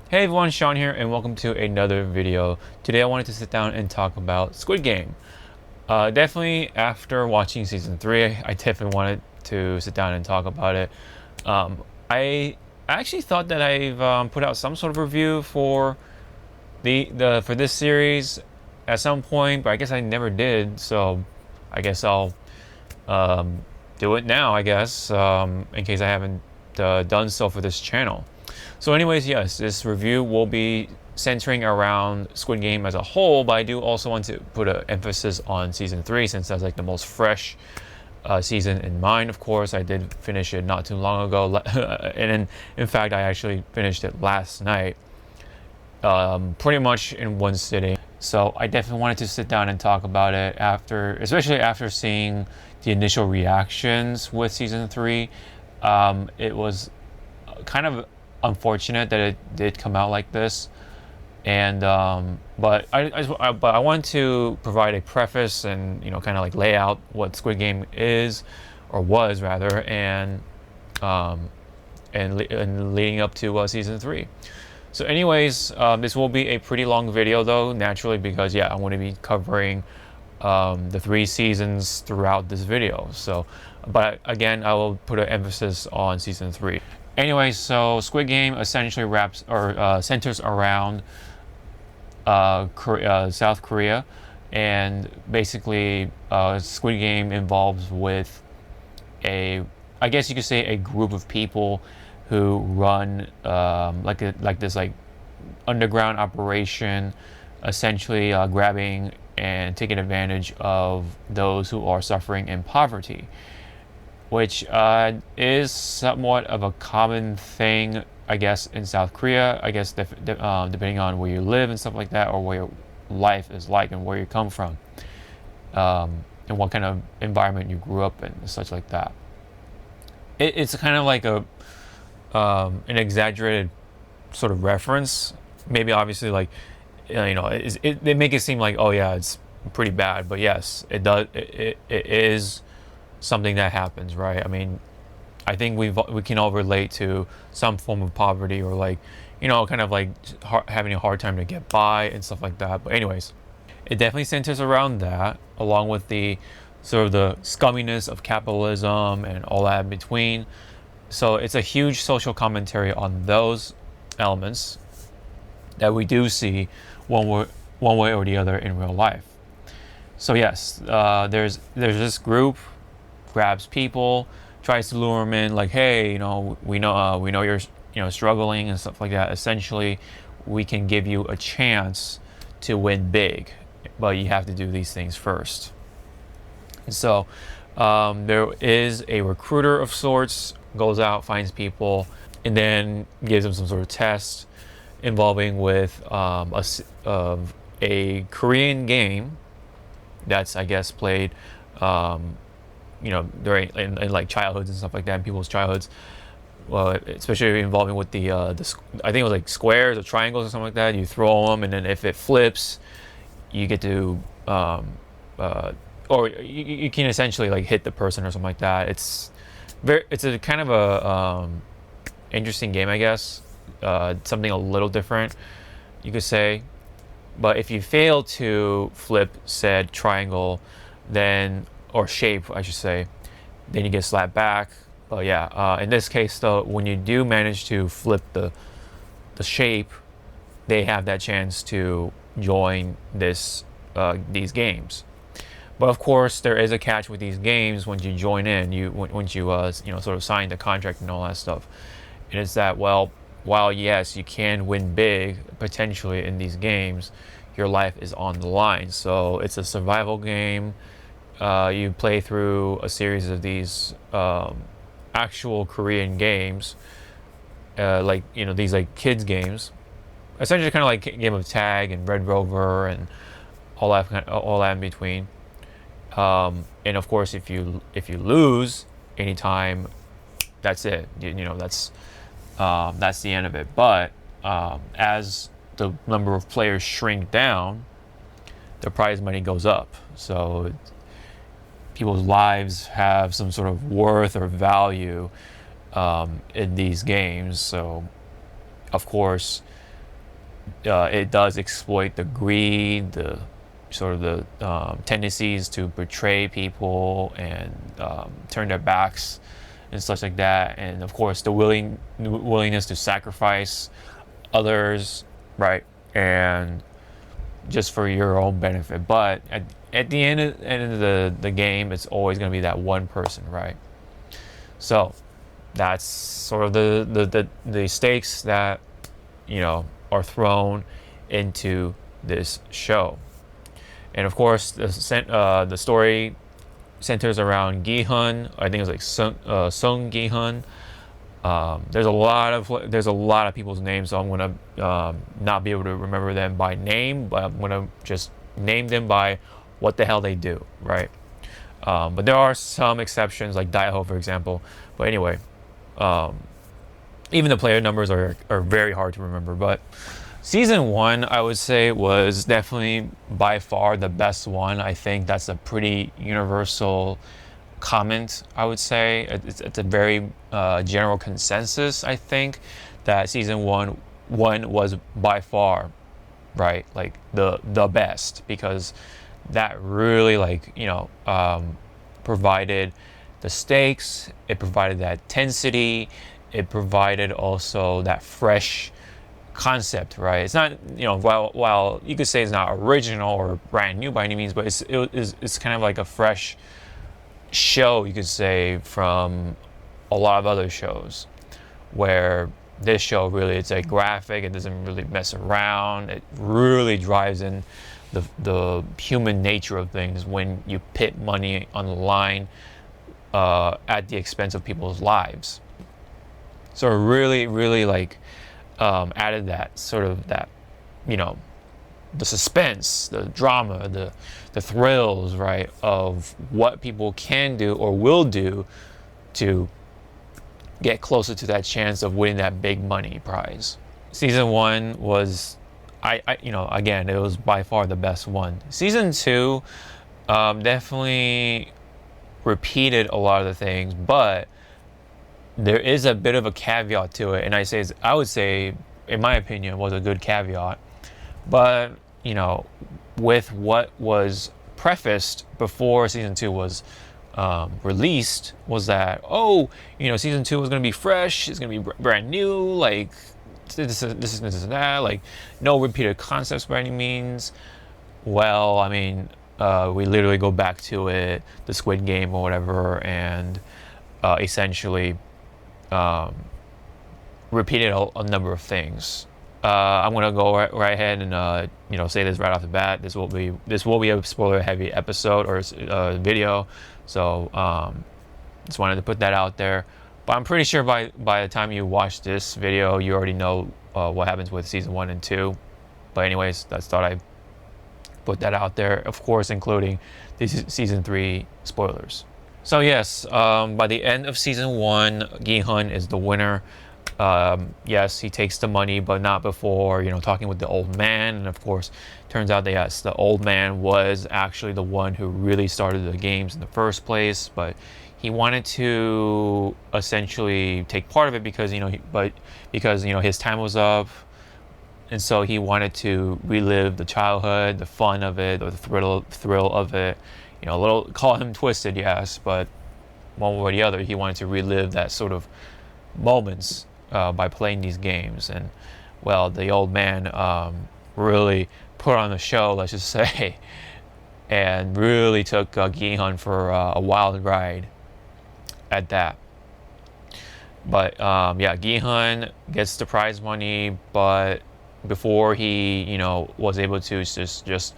Hey everyone, Sean here, and welcome to another video. Today I wanted to sit down and talk about Squid Game. Definitely after watching season 3, I definitely wanted to sit down and talk about it. I actually thought that I've put out some sort of review for for this series at some point, but I guess I never did. So I guess I'll do it now. I guess in case I haven't done so for this channel. So anyways, yes, this review will be centering around Squid Game as a whole, but I do also want to put an emphasis on season 3 since that's like the most fresh season in mind. Of course, I did finish it not too long ago, and in fact, I actually finished it last night, pretty much in one sitting. So I definitely wanted to sit down and talk about it especially after seeing the initial reactions with season 3. It was kind of unfortunate that it did come out like this, and but I want to provide a preface and kind of like lay out what Squid Game is, or was rather, and leading up to season 3. So anyways, this will be a pretty long video though, naturally, because yeah, I'm going to be covering the 3 seasons throughout this video. So, but again, I will put an emphasis on season 3. Anyway, so Squid Game essentially centers around South Korea, and basically Squid Game involves with I guess you could say a group of people who run like this underground operation, essentially grabbing and taking advantage of those who are suffering in poverty, which is somewhat of a common thing, I guess, in South Korea. I guess depending on where you live and stuff like that, or where your life is like and where you come from, and what kind of environment you grew up in, and such like that. It's kind of like an exaggerated sort of reference. Maybe obviously like they make it seem like, oh yeah, it's pretty bad, but yes, it does. It is something that happens, right? I mean, I think we can all relate to some form of poverty, or like, kind of like having a hard time to get by and stuff like that. But anyways, it definitely centers around that, along with the sort of the scumminess of capitalism and all that in between. So it's a huge social commentary on those elements that we do see one way or the other in real life. So yes, there's this group grabs people, tries to lure them in, like, hey, we know you're struggling and stuff like that. Essentially, we can give you a chance to win big, but you have to do these things first. And so there is a recruiter of sorts, goes out, finds people, and then gives them some sort of test involving with a Korean game that's, I guess, played during in like childhoods and stuff like that, in people's childhoods. Well, especially involving with the I think it was like squares or triangles or something like that. You throw them, and then if it flips, you get to or you can essentially like hit the person or something like that. It's a kind of a interesting game, I guess. Something a little different, you could say. But if you fail to flip said triangle, then, or shape, I should say, then you get slapped back. But yeah, in this case, though, when you do manage to flip the shape, they have that chance to join these games. But of course, there is a catch with these games. Once you join in, once you sort of sign the contract and all that stuff, and it's that, well, while yes, you can win big potentially in these games, your life is on the line. So it's a survival game. You play through a series of these actual Korean games, like these like kids games, essentially kind of like game of tag and Red Rover and all that in between. And of course, if you lose anytime, that's it. That's the end of it. But as the number of players shrink down, the prize money goes up. So people's lives have some sort of worth or value in these games. So, of course, it does exploit the greed, the sort of the tendencies to betray people and turn their backs and such like that, and of course the willingness to sacrifice others, right? And just for your own benefit. But at the end of the game, it's always going to be that one person, right? So that's sort of the stakes that are thrown into this show. And of course, the story centers around Gi-hun. I think it's like Sung Gi-hun. There's a lot of people's names, so I'm gonna not be able to remember them by name, but I'm gonna just name them by what the hell they do, right? But there are some exceptions, like Daiho, for example. But anyway, even the player numbers are very hard to remember. But season 1, I would say, was definitely by far the best one. I think that's a pretty universal comment. I would say it's a very general consensus. I think that season one was by far, right, like the best, because that really, like, provided the stakes, it provided that intensity, it provided also that fresh concept, right? It's not, while you could say it's not original or brand new by any means, but it's kind of like a fresh show, you could say, from a lot of other shows, where this show really, it's a graphic, it doesn't really mess around, it really drives in the human nature of things when you put money on the line at the expense of people's lives. So it really like added that sort of that, the suspense, the drama, the thrills, right, of what people can do or will do to get closer to that chance of winning that big money prize. Season 1 was, again, it was by far the best one. Season 2 definitely repeated a lot of the things, but there is a bit of a caveat to it, and I would say, in my opinion, was a good caveat. But with what was prefaced before season 2 was released, was that season 2 was going to be fresh, it's going to be brand new, like this and that, like no repeated concepts by any means. Well, I mean, we literally go back to it, the Squid Game or whatever, and essentially repeated a number of things. I'm gonna go right ahead and say this right off the bat. This will be a spoiler heavy episode or video, so just wanted to put that out there. But I'm pretty sure by the time you watch this video, you already know what happens with season 1 and 2. But anyways, I thought I'd put that out there, of course, including the season 3 spoilers. So yes, by the end of season 1, Gi-hun is the winner. Yes, he takes the money, but not before talking with the old man. And of course, turns out that yes, the old man was actually the one who really started the games in the first place, but he wanted to essentially take part of it because his time was up, and so he wanted to relive the childhood, the fun of it, or the thrill of it. A little, call him twisted, yes, but one way or the other, he wanted to relive that sort of moments by playing these games. And well, the old man really put on the show, let's just say, and really took Gi-hun for a wild ride at that. But Gi-hun gets the prize money, but before he was able to just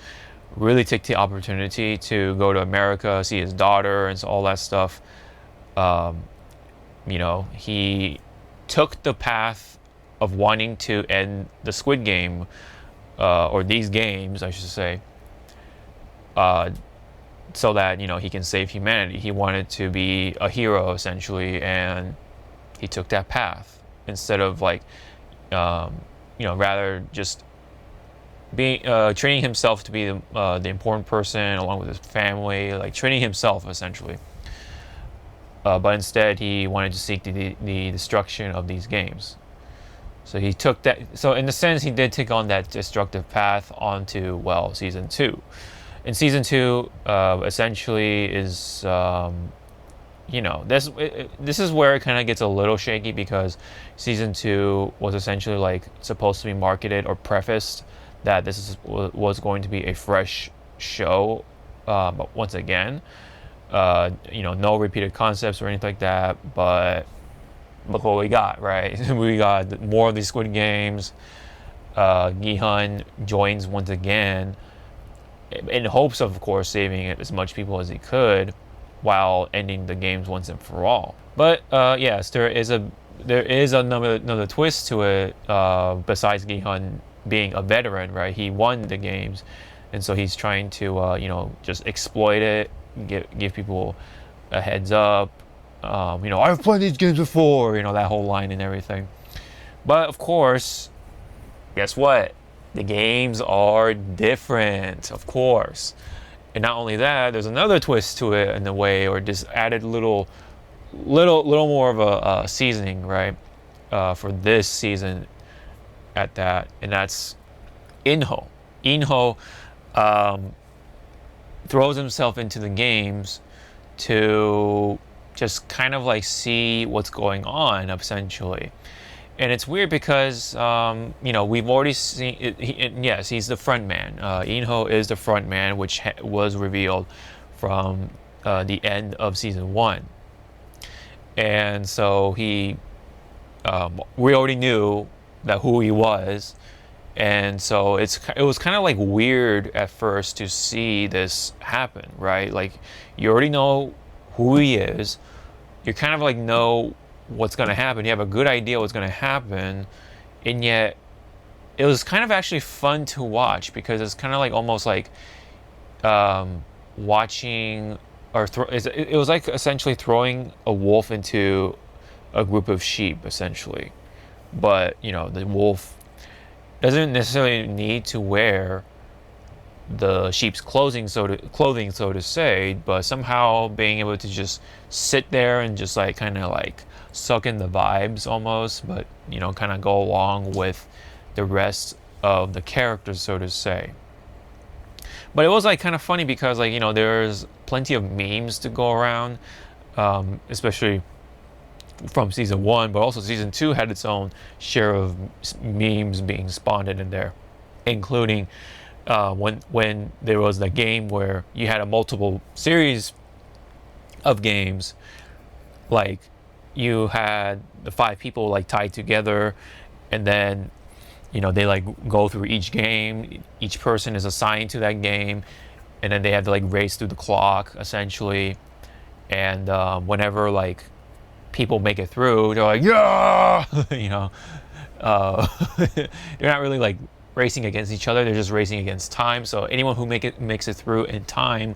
really take the opportunity to go to America, see his daughter and all that stuff, he took the path of wanting to end the Squid Game, or these games, I should say, so that he can save humanity. He wanted to be a hero, essentially, and he took that path instead of rather just being training himself to be the important person along with his family, like training himself essentially. But instead, he wanted to seek the destruction of these games. So he took that. So in a sense, he did take on that destructive path onto season two. In season two, essentially is this is where it kind of gets a little shaky because season two was essentially like supposed to be marketed or prefaced that was going to be a fresh show, but once again, no repeated concepts or anything like that. But look what we got, right? We got more of these Squid Games. Gi-hun joins once again in hopes of course, saving as much people as he could while ending the games once and for all. But yes, there is another twist to it. Besides Gi-hun being a veteran, right? He won the games, and so he's trying to just exploit it, give people a heads up. I've played these games before, that whole line and everything. But of course, guess what? The games are different, of course. And not only that, there's another twist to it in a way, or just added little more of a seasoning, right? For this season at that, and that's Inho. Inho throws himself into the games to just kind of like see what's going on, essentially. And it's weird because, we've already seen it. Yes, he's the front man. Inho is the front man, which was revealed from the end of season one. And so we already knew that who he was. And so it was kind of like weird at first to see this happen, right? Like, you already know who he is. You kind of like know what's going to happen. You have a good idea what's going to happen, and yet it was kind of actually fun to watch because it's kind of like almost like watching it was like essentially throwing a wolf into a group of sheep, essentially. But the wolf doesn't necessarily need to wear the sheep's clothing, so to say, but somehow being able to just sit there and just like kind of like suck in the vibes almost, but kind of go along with the rest of the characters, so to say. But it was like kind of funny because like there's plenty of memes to go around, especially from season one, but also season two had its own share of memes being spawned in there, including when there was the game where you had a multiple series of games, like you had the 5 people like tied together, and then they like go through each game. Each person is assigned to that game, and then they have to like race through the clock essentially. And whenever like people make it through, they're like, yeah, they're not really like racing against each other. They're just racing against time. So anyone who makes it through in time,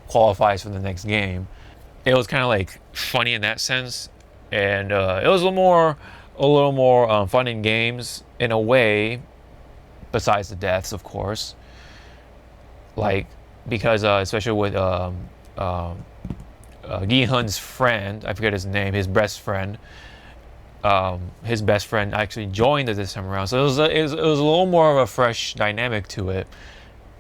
qualifies for the next game. It was kind of like funny in that sense, and it was a little more fun in games in a way, besides the deaths, of course. Like because especially with Gi-hun's friend, I forget his name, his best friend. His best friend actually joined this time around, so it was a little more of a fresh dynamic to it,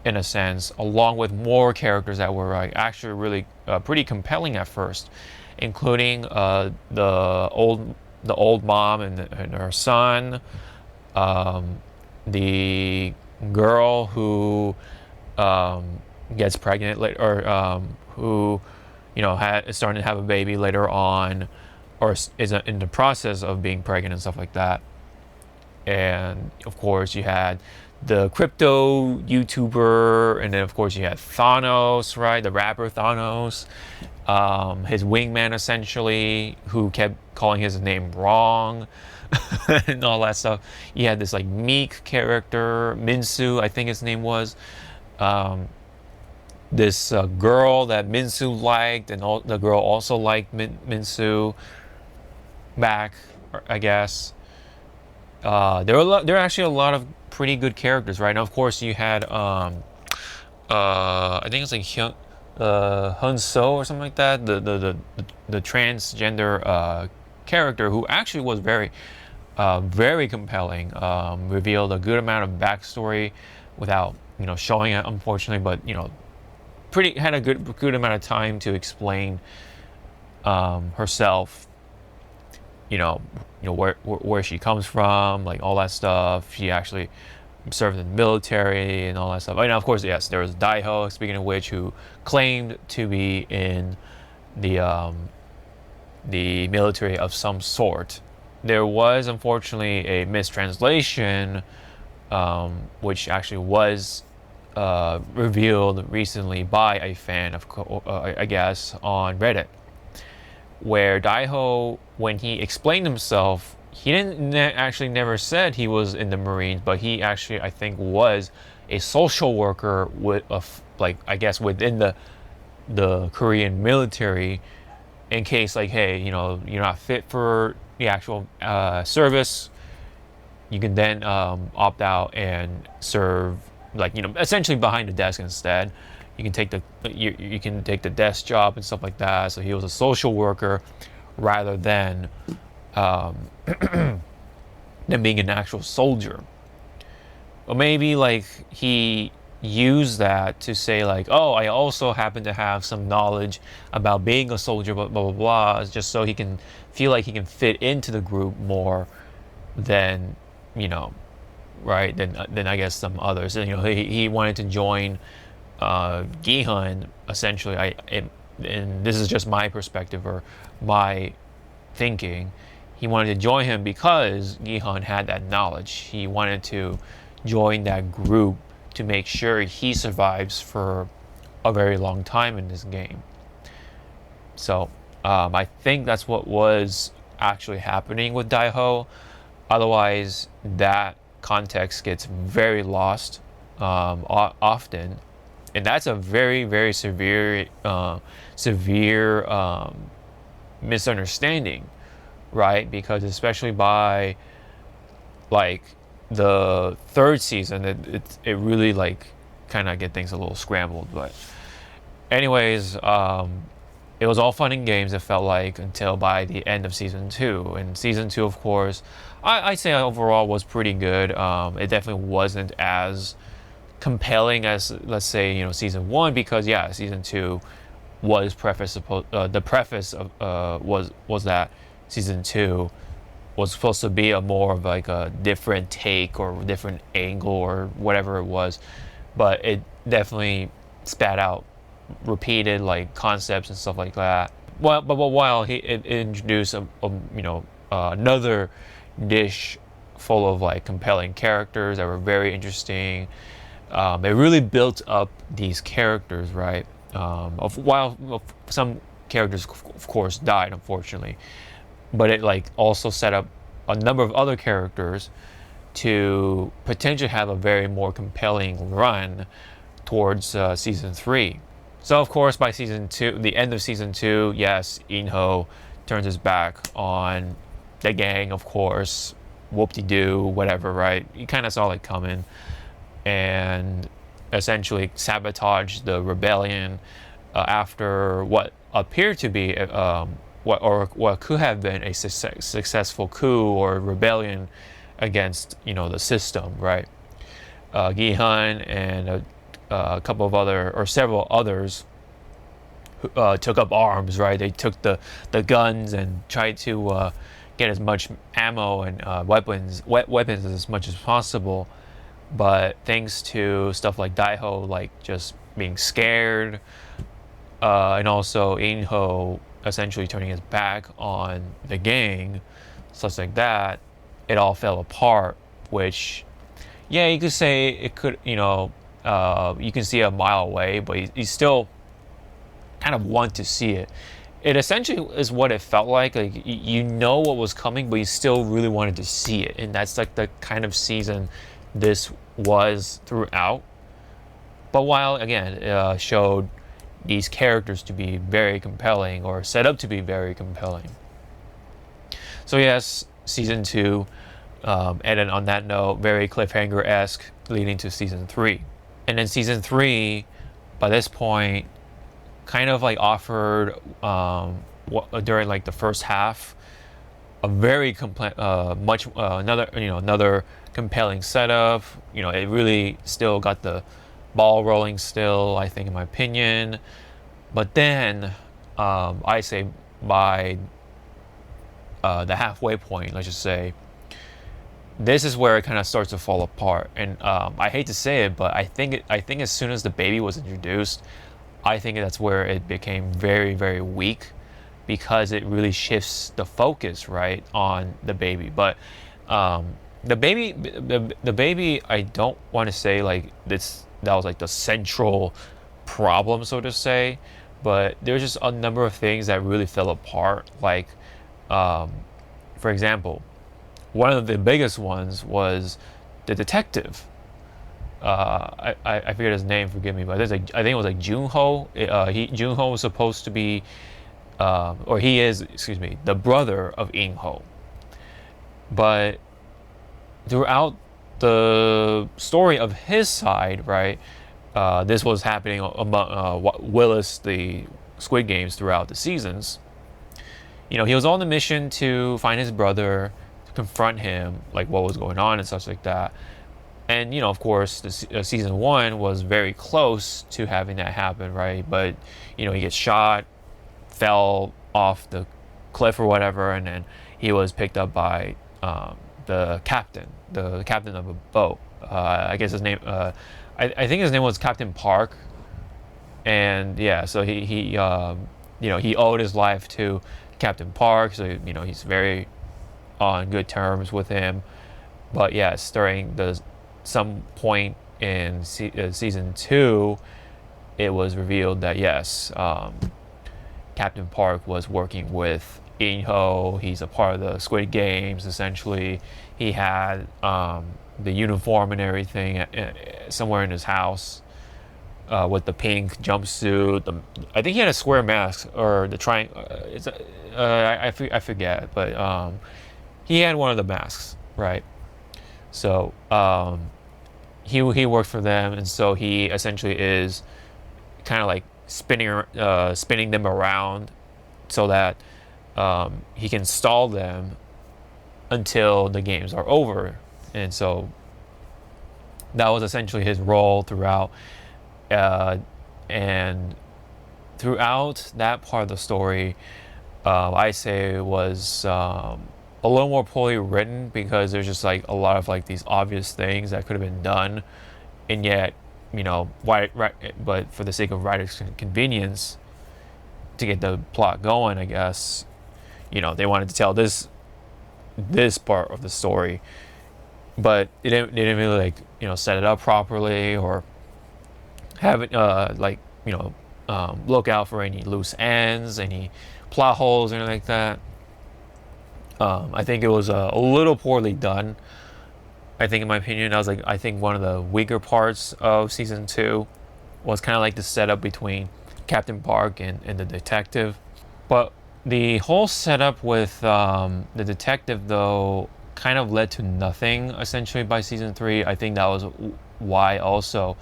in a sense, along with more characters that were like actually really pretty compelling at first, including the old mom and her son, the girl who gets pregnant later, or who is starting to have a baby later on, or is in the process of being pregnant and stuff like that. And of course you had the crypto YouTuber, and then of course you had Thanos, right? The rapper Thanos, his wingman essentially, who kept calling his name wrong, and all that stuff. You had this like meek character, Minsu, I think his name was. This girl that Minsu liked, and the girl also liked Minsu back, I guess. There were actually a lot of pretty good characters, right? Now, of course, you had I think it's like Hun So or something like that, the transgender character, who actually was very very compelling. Revealed a good amount of backstory without showing it, unfortunately, but pretty had a good amount of time to explain herself. Where she comes from, like all that stuff. She actually served in the military and all that stuff. And of course, yes, there was Daiho, speaking of which, who claimed to be in the military of some sort. There was unfortunately a mistranslation, which actually was revealed recently by a fan of, I guess, on Reddit, where Daiho, when he explained himself, he didn't actually never said he was in the Marines, but he actually, I think, was a social worker with like, I guess, within the Korean military, in case, like, hey, you're not fit for the actual service, you can then opt out and serve, like, essentially behind the desk instead. You can take you can take the desk job and stuff like that. So he was a social worker rather than than being an actual soldier. Or maybe like he used that to say like, oh, I also happen to have some knowledge about being a soldier, blah blah blah, blah, just so he can feel like he can fit into the group more than right, than I guess some others. And he wanted to join Gihan, essentially. And this is just my perspective or my thinking. He wanted to join him because Gihan had that knowledge. He wanted to join that group to make sure he survives for a very long time in this game. So I think that's what was actually happening with Daiho. Otherwise, that context gets very lost often, and that's a very, very severe misunderstanding, right? Because especially by like the third season, it really like kind of get things a little scrambled. But anyways, it was all fun and games, it felt like, until by the end of season 2. And season 2, of course, I'd say overall was pretty good. It definitely wasn't as compelling as, let's say, season 1, because yeah, season 2 was the preface of was that season 2 was supposed to be a more of like a different take or different angle or whatever it was, but it definitely spat out repeated like concepts and stuff like that. Well, but while it introduced another dish full of like compelling characters that were very interesting. It really built up these characters, right? While some characters, of course, died, unfortunately, but it like also set up a number of other characters to potentially have a very more compelling run towards season 3. So of course, by season 2, the end of season 2, yes, Inho turns his back on the gang, of course, whoop-de-doo, whatever, right? You kind of saw it coming, and essentially sabotage the rebellion after what appeared to be what could have been a successful coup or rebellion against the system, right? Gihan and a couple of several others took up arms, right? They took the guns and tried to get as much ammo and weapons as much as possible. But thanks to stuff like Daiho, like just being scared, and also Inho essentially turning his back on the gang, stuff like that, it all fell apart. Which, yeah, you could say it could, you can see a mile away, but you still kind of want to see it. It essentially is what it felt like. Like you know what was coming, but you still really wanted to see it, and that's like the kind of season this was throughout. But while again showed these characters to be very compelling, or set up to be very compelling. So yes, season 2 ended on that note, very cliffhanger-esque, leading to season 3. And then season 3, by this point, kind of like offered during like the first half a very much another compelling setup. It really still got the ball rolling still, I think, in my opinion. But then I say by the halfway point, let's just say, this is where it kind of starts to fall apart. And I hate to say it, but I think as soon as the baby was introduced, I think that's where it became very, very weak, because it really shifts the focus right on the baby. But the baby, I don't want to say like that was like the central problem, so to say. But there's just a number of things that really fell apart. Like, for example, one of the biggest ones was the detective. I forget his name, forgive me, but I think it was like Junho. Junho was supposed to be, or he is, excuse me, the brother of Inho. But throughout the story of his side, right, this was happening among Willis, the Squid Games, throughout the seasons. He was on the mission to find his brother, to confront him, like what was going on and such like that. And of course, season 1 was very close to having that happen, right? But he gets shot, fell off the cliff or whatever, and then he was picked up by the captain of a boat. I guess his name, I think his name was Captain Park. And yeah, so he owed his life to Captain Park, so he's very on good terms with him. But yes, during some point in season 2, it was revealed that yes, Captain Park was working with Inho. He's a part of the Squid Games, essentially. He had the uniform and everything somewhere in his house, with the pink jumpsuit. I think he had a square mask, or the triangle. I forget, but he had one of the masks, right? So he worked for them, and so he essentially is kind of like spinning them around so that he can stall them until the games are over. And so that was essentially his role throughout. And throughout that part of the story, I say it was a little more poorly written, because there's just like a lot of like these obvious things that could have been done, and yet why, right, but for the sake of writer's convenience, to get the plot going, I guess, they wanted to tell this part of the story, but they didn't really like set it up properly, or have it look out for any loose ends, any plot holes, anything like that. I think it was a little poorly done. I think, in my opinion, that was I think one of the weaker parts of season 2 was kind of like the setup between Captain Park and the detective. But the whole setup with the detective, though, kind of led to nothing essentially by season 3. I think that was why also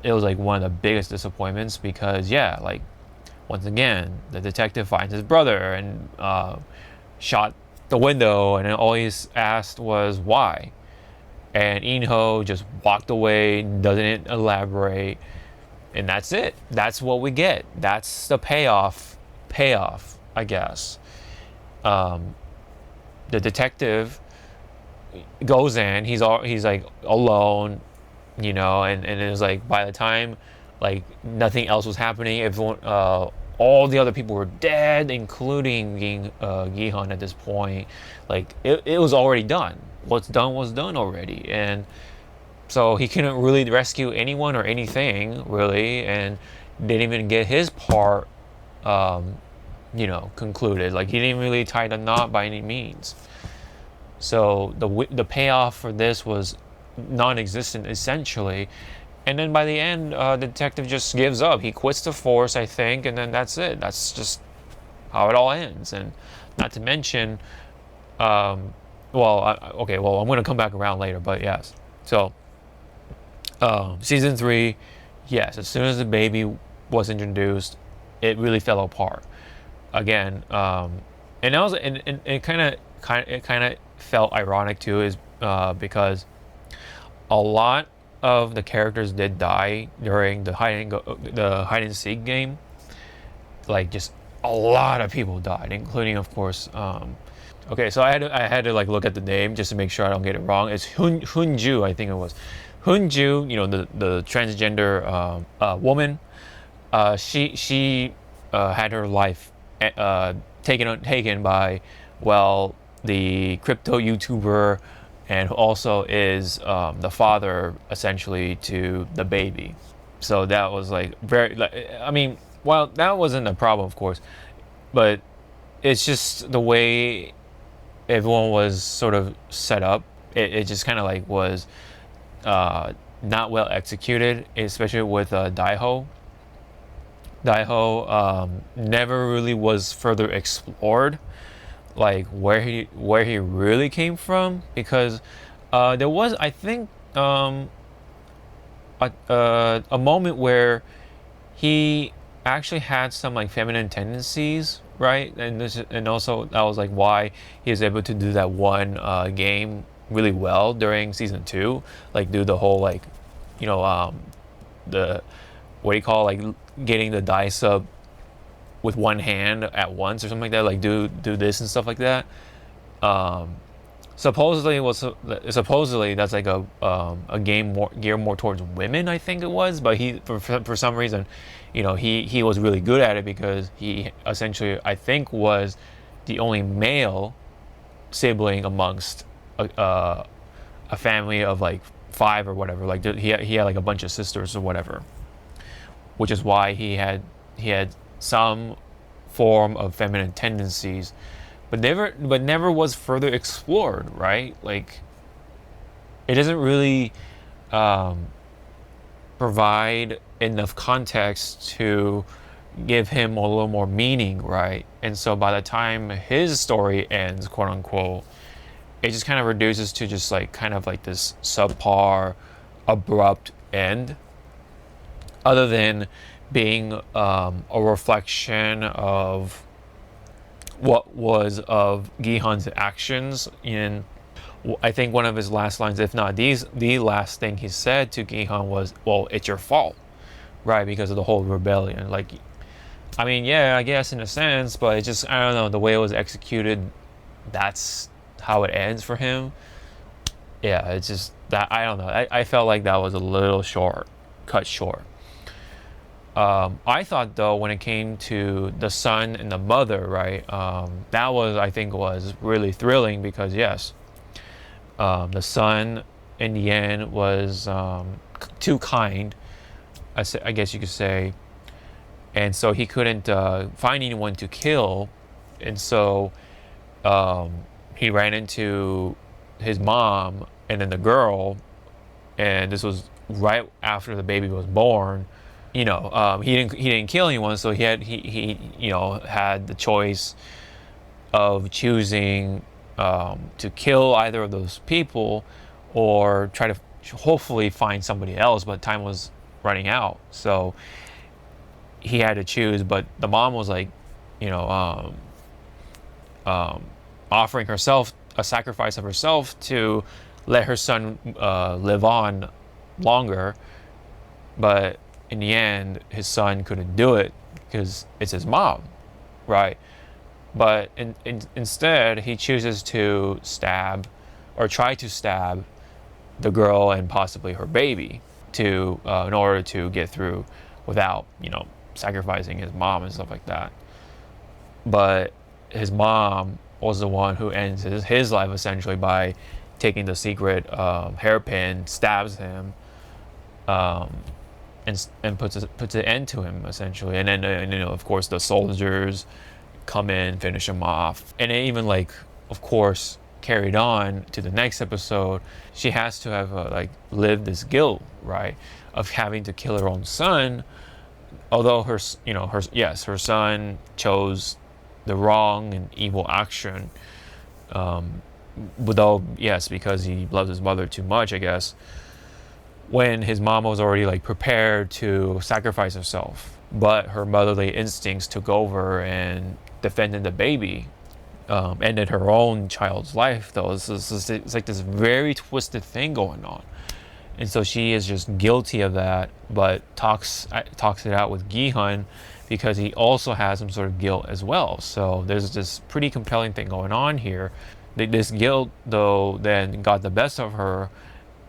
it was like one of the biggest disappointments, because yeah, like once again, the detective finds his brother and shot the window, and all he's asked was why. And Inho just walked away, doesn't elaborate, and that's it. That's what we get. That's the payoff, I guess. The detective goes in. He's like alone, and it was like, by the time like nothing else was happening, everyone, all the other people were dead, including Gihun at this point. Like it was already done. What's done was done already, and so he couldn't really rescue anyone or anything really, and didn't even get his part, concluded. Like he didn't really tie the knot by any means. So the payoff for this was non-existent essentially, and then by the end, the detective just gives up. He quits the force, I think, and then that's it. That's just how it all ends. And not to mention, I'm going to come back around later, but yes. So, season 3, yes, as soon as the baby was introduced, it really fell apart. Again, and it kind of it kind of felt ironic too, is because a lot of the characters did die during the hide and seek game. Like just a lot of people died, including of course. Okay, so I had to like look at the name just to make sure I don't get it wrong. It's Hunju, I think it was. Hunju, the transgender woman. She had her life taken by, well, the crypto YouTuber, and who also is the father essentially to the baby. So that was like very, like, I mean, well, that wasn't a problem, of course, but it's just the way everyone was sort of set up. It just kind of like was not well executed, especially with Daiho. Daiho never really was further explored, like where he really came from, because there was, I think, a moment where he actually had some like feminine tendencies, right? And also that was like why he was able to do that one game really well during season two, like do the whole like, the what do you call, like getting the dice up with one hand at once or something like that, like do this and stuff like that. Um, supposedly that's like a game more geared more towards women, I think it was, but he for some reason, he was really good at it because he essentially, I think, was the only male sibling amongst a family of like five or whatever. Like he had like a bunch of sisters or whatever, which is why he had some form of feminine tendencies, but never was further explored, right? Like it doesn't really provide enough context to give him a little more meaning, right? And so by the time his story ends, quote unquote, it just kind of reduces to just like kind of like this subpar, abrupt end, other than being a reflection of what was of Gihan's actions in, I think, one of his last lines, if not the last thing he said to Gihan was, well, it's your fault, right? Because of the whole rebellion. Like, I mean, yeah, I guess in a sense, but it just, I don't know, the way it was executed, that's how it ends for him. Yeah, it's just that, I don't know. I felt like that was a little cut short. I thought though, when it came to the son and the mother, right, that was, I think, was really thrilling because yes, the son in the end was too kind, I guess you could say, and so he couldn't find anyone to kill, and so he ran into his mom and then the girl, and this was right after the baby was born. He didn't kill anyone, so he had the choice of choosing to kill either of those people or try to hopefully find somebody else, but time was running out, so he had to choose. But the mom was like, offering herself a sacrifice of herself to let her son live on longer, but in the end, his son couldn't do it because it's his mom, right? But instead, he chooses to stab, or try to stab, the girl and possibly her baby in order to get through without, sacrificing his mom and stuff like that. But his mom was the one who ends his life essentially by taking the secret hairpin, stabs him, and puts an end to him essentially. And then of course the soldiers come in, finish him off, and it even, like, of course, carried on to the next episode. She has to have lived this guilt, right, of having to kill her own son, although her son chose the wrong and evil action, though, yes, because he loves his mother too much, I guess, when his mom was already like prepared to sacrifice herself, but her motherly instincts took over and defended the baby. ended her own child's life, though. It's like this very twisted thing going on. And so she is just guilty of that, but talks it out with Gi-hun because he also has some sort of guilt as well. So there's this pretty compelling thing going on here. This guilt, though, then got the best of her,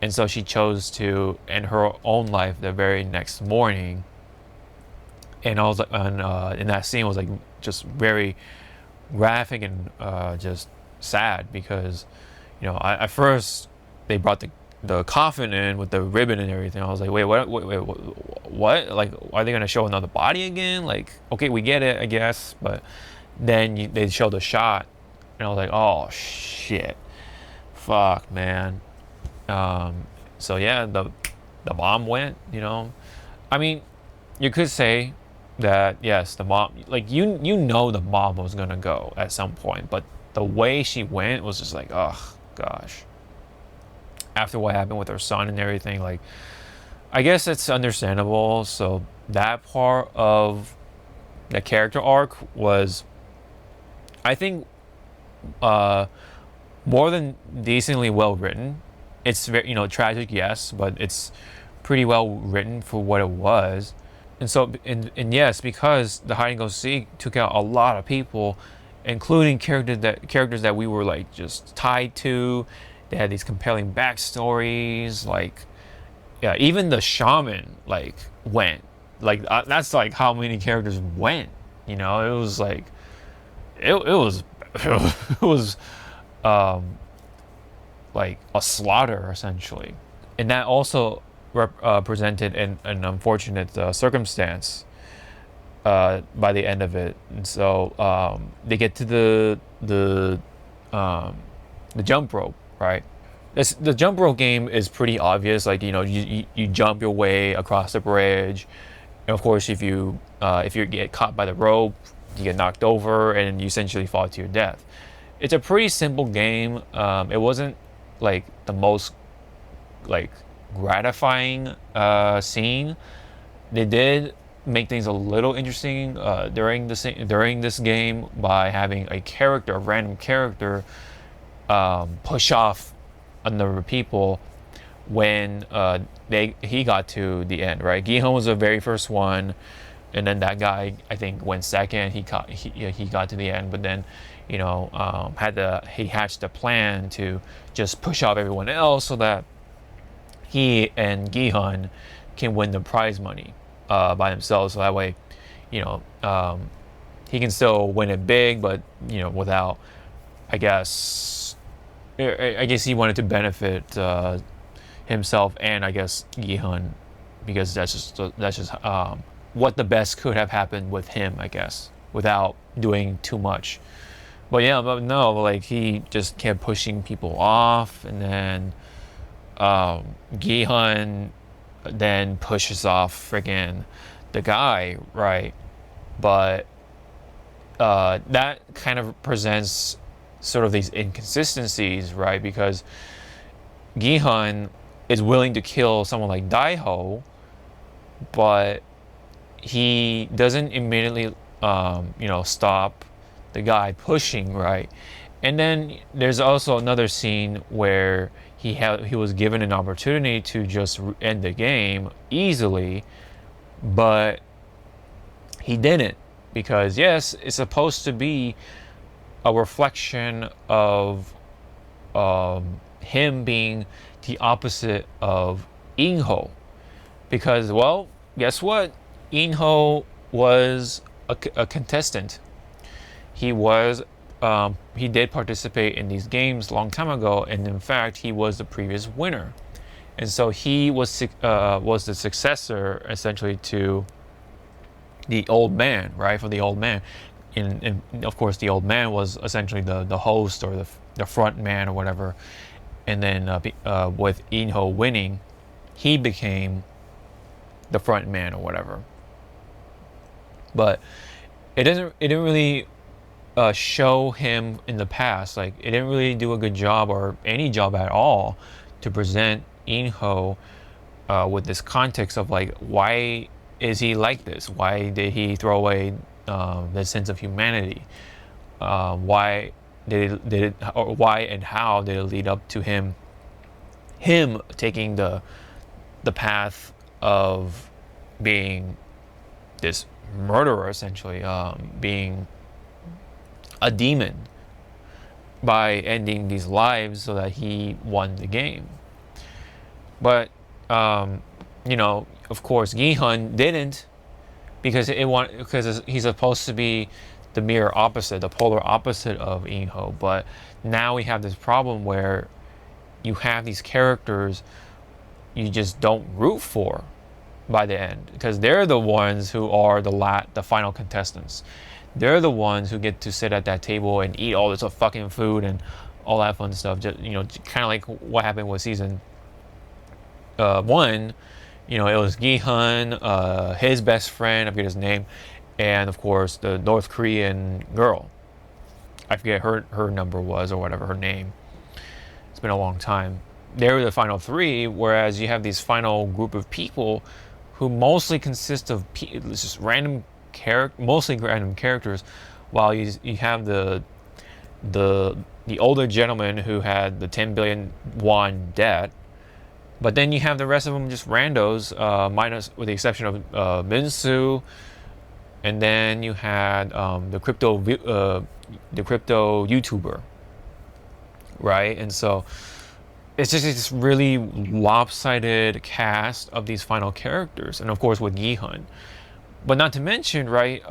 and so she chose to end her own life the very next morning. And I was like, in that scene was like just very graphic and just sad because, at first they brought the coffin in with the ribbon and everything. I was like, wait, what? Like, are they gonna show another body again? Like, okay, we get it, I guess, but then they showed a shot, and I was like, oh shit, fuck, man. So yeah, the mom went. I mean, you could say that yes, the mom, like the mom was gonna go at some point, but the way she went was just like, oh gosh. After what happened with her son and everything, like, I guess it's understandable. So that part of the character arc was, I think, more than decently well written. It's very, tragic, yes, but it's pretty well written for what it was. And so, and yes, because the hide and go seek took out a lot of people, including characters that we were like just tied to. They had these compelling backstories, like, yeah, even the shaman like went, like that's like how many characters went. It was like, it was it was like a slaughter essentially, and that also presented an unfortunate circumstance by the end of it. And so they get to the jump rope, right? The jump rope game is pretty obvious. Like, you jump your way across the bridge, and of course if you get caught by the rope, you get knocked over and you essentially fall to your death. It's a pretty simple game. It wasn't like the most like gratifying scene. They did make things a little interesting during this game by having a random character push off a number of people when he got to the end, right? Gi-hun was the very first one, and then that guy I think went second. He got to the end, but then he hatched a plan to just push off everyone else so that he and Gi-hun can win the prize money by themselves. So that way, he can still win it big, but without, I guess he wanted to benefit himself and I guess Gi-hun, because that's just what the best could have happened with him, I guess, without doing too much. But yeah, but no, like he just kept pushing people off, and then Gi-hun then pushes off friggin' the guy, right? But that kind of presents sort of these inconsistencies, right? Because Gi-hun is willing to kill someone like Daiho, but he doesn't immediately, stop the guy pushing, right? And then there's also another scene where he was given an opportunity to just end the game easily, but he didn't, because yes, it's supposed to be a reflection of him being the opposite of Inho, because, well, guess what? Inho was a contestant. He did participate in these games a long time ago, and in fact, he was the previous winner. And so he was the successor, essentially, to the old man, right? For the old man. And of course, the old man was essentially the host or the front man or whatever. And then with Inho winning, he became the front man or whatever. But it didn't really show him in the past. Like, it didn't really do a good job, or any job at all, to present Inho with this context of like, why is he like this? Why did he throw away the sense of humanity? Why or why and how did it lead up to him taking the path of being this murderer, essentially, being a demon by ending these lives so that he won the game. But of course, Gi-hun didn't, because he's supposed to be the mirror opposite, the polar opposite of In-ho. But now we have this problem where you have these characters you just don't root for by the end, because they're the ones who are the final contestants. They're the ones who get to sit at that table and eat all this fucking food and all that fun stuff. Just, kind of like what happened with season 1. It was Gi-hun, his best friend, I forget his name, and of course the North Korean girl. I forget her number was, or whatever her name. It's been a long time. They were the final 3, whereas you have these final group of people who mostly consist of just mostly random characters, while you have the older gentleman who had the 10 billion won debt. But then you have the rest of them just randos, minus, with the exception of Minsu, and then you had the crypto YouTuber, right? And so it's just this really lopsided cast of these final characters, and of course with Gi-hun. But not to mention, right,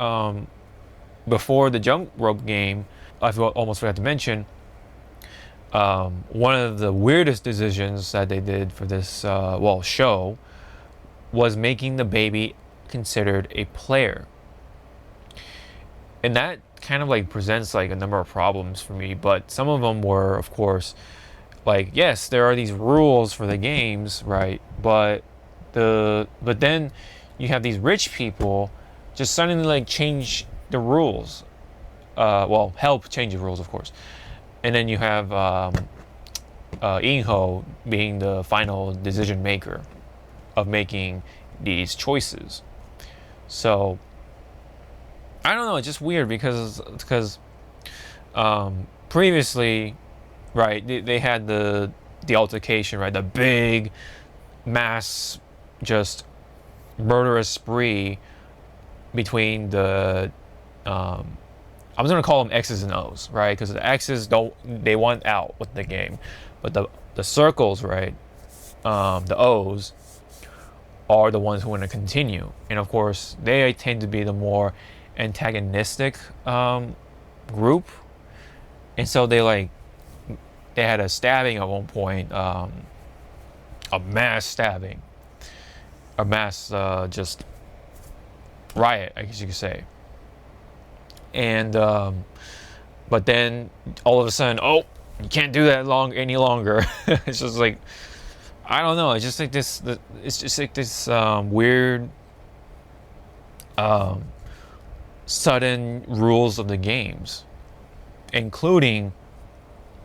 before the jump rope game, I almost forgot to mention, one of the weirdest decisions that they did for this show was making the baby considered a player. And that kind of like presents like a number of problems for me, but some of them were, of course, like, yes, there are these rules for the games, right? But then you have these rich people just suddenly like change the rules. Help change the rules, of course. And then you have In-ho being the final decision maker of making these choices. So I don't know, it's just weird because previously, right, they had the altercation, right, the big mass just murderous spree between the I'm just gonna call them X's and O's, right? Because the X's they want out with the game, but the circles, right, the O's are the ones who want to continue, and of course they tend to be the more antagonistic group, and so they had a stabbing at one point, a mass stabbing, a mass just riot, I guess you could say. And but then all of a sudden, you can't do that any longer. It's just like, I don't know. It's just like this. It's just like this weird, sudden rules of the games, including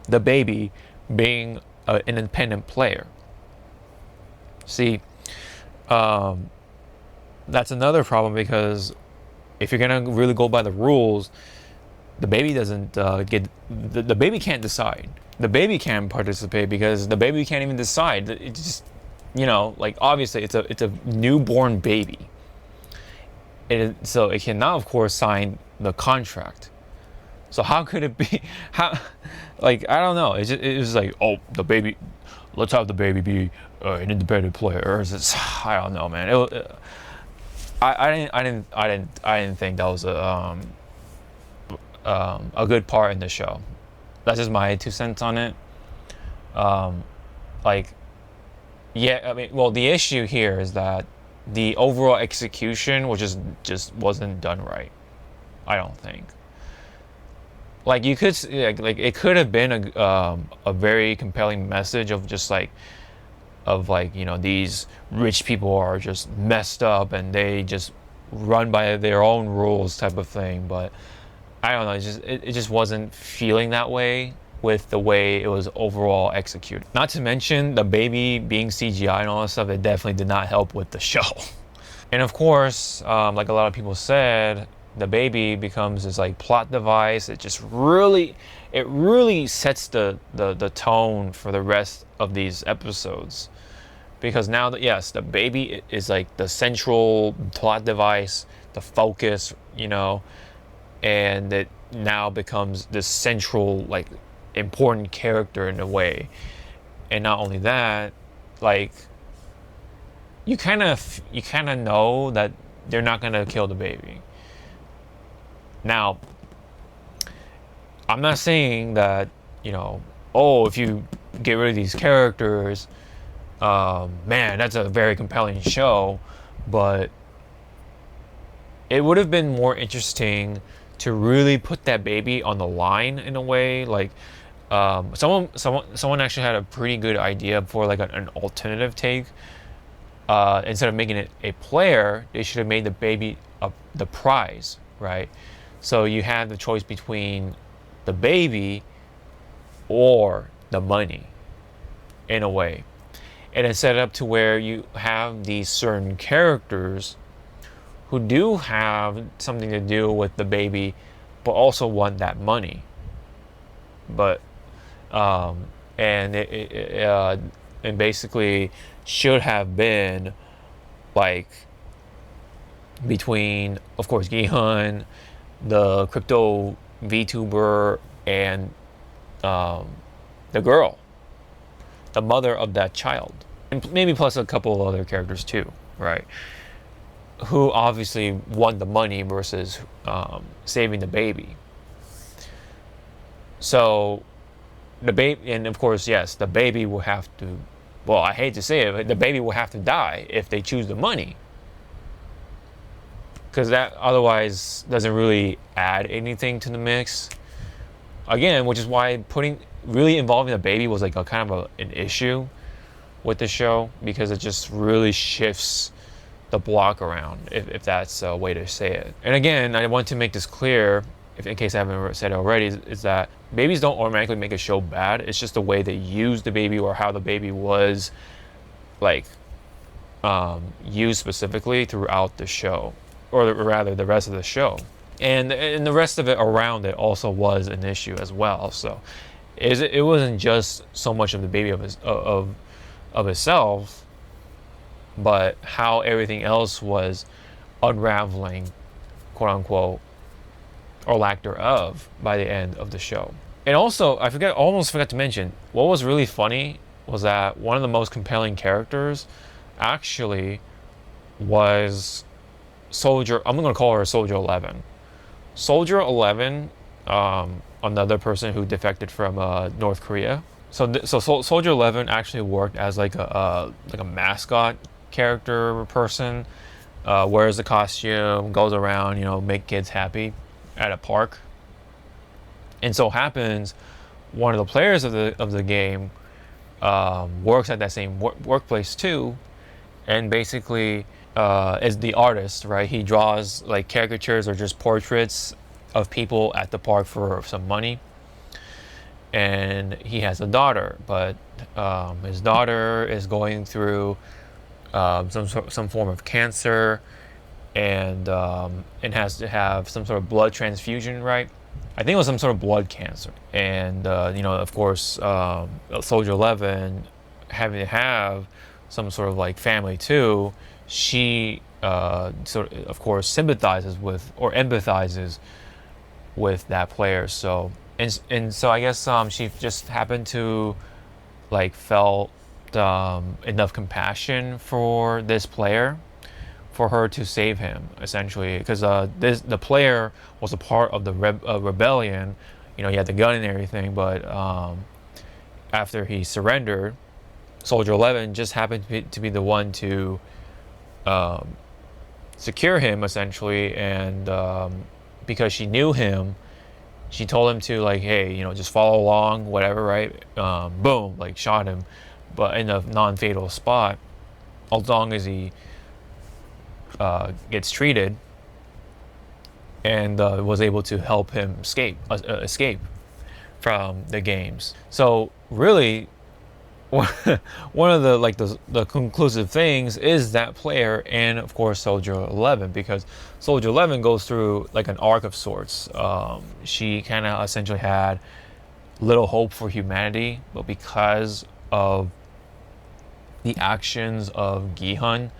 the baby being an independent player. See, that's another problem, because if you're gonna really go by the rules, the baby doesn't the baby can't decide. The baby can't participate because the baby can't even decide. It just, like, obviously it's a newborn baby. So it cannot, of course, sign the contract. So how could it be? I don't know. It was like, the baby, let's have the baby be an independent player. Or is it, I don't know, man. I didn't think that was a good part in the show. That's just my 2 cents on it. The issue here is that the overall execution, which just wasn't done right. I don't think. You could it could have been a very compelling message of just these rich people are just messed up and they just run by their own rules type of thing. But I don't know, it just wasn't feeling that way with the way it was overall executed. Not to mention the baby being CGI and all that stuff, it definitely did not help with the show. And of course, like a lot of people said, the baby becomes this plot device. It it really sets the tone for the rest of these episodes. Because now that, yes, the baby is like the central plot device, the focus, and it now becomes this central, like, important character in a way. And not only that, like, you kind of know that they're not gonna kill the baby. Now, I'm not saying that, if you get rid of these characters, man, that's a very compelling show, but it would have been more interesting to really put that baby on the line in a way. Like, someone actually had a pretty good idea for like an alternative take. Instead of making it a player, they should have made the baby the prize, right? So you have the choice between the baby or the money, in a way. And it's set up to where you have these certain characters who do have something to do with the baby, but also want that money. But and and basically should have been like between, of course, Gihun, the crypto VTuber, and the girl, the mother of that child, and maybe plus a couple of other characters too, right? Who obviously want the money versus saving the baby. So the baby, and of course, yes, the baby will have to. Well, I hate to say it, but the baby will have to die if they choose the money, because that otherwise doesn't really add anything to the mix. Again, which is why really involving the baby was like a kind of an issue with the show, because it just really shifts the block around, if that's a way to say it. And again, I want to make this clear, if in case I haven't said it already, is that babies don't automatically make a show bad. It's just the way they use the baby, or how the baby was like used specifically throughout the show, or rather the rest of the show. And the rest of it around it also was an issue as well. So it wasn't just so much of the baby of itself, but how everything else was unraveling, quote unquote, or lack thereof, by the end of the show. And also, almost forgot to mention, what was really funny was that one of the most compelling characters actually was I'm going to call her Soldier 11. Soldier 11, another person who defected from North Korea. So Soldier 11 actually worked as like a mascot character person, wears the costume, goes around, make kids happy at a park. And so happens one of the players of the game works at that same workplace too, and basically is the artist, right? He draws like caricatures or just portraits of people at the park for some money. And he has a daughter, but his daughter is going through some form of cancer, and has to have some sort of blood transfusion, right? I think it was some sort of blood cancer. And of course, Soldier 11 having to have some sort of like family too, she of course sympathizes with, or empathizes with, that player. So and so I guess she just happened to like felt enough compassion for this player for her to save him, essentially, because the player was a part of the rebellion. He had the gun and everything, but after he surrendered, Soldier 11 just happened to be the one to secure him, essentially. And because she knew him, she told him to, like, hey, just follow along, whatever, right? Boom, like, shot him, but in a non-fatal spot, as long as he gets treated, and was able to help him escape from the games. So really, one of the conclusive things is that player, and of course Soldier 11, because Soldier 11 goes through like an arc of sorts. She kind of essentially had little hope for humanity, but because of the actions of Gi-hun,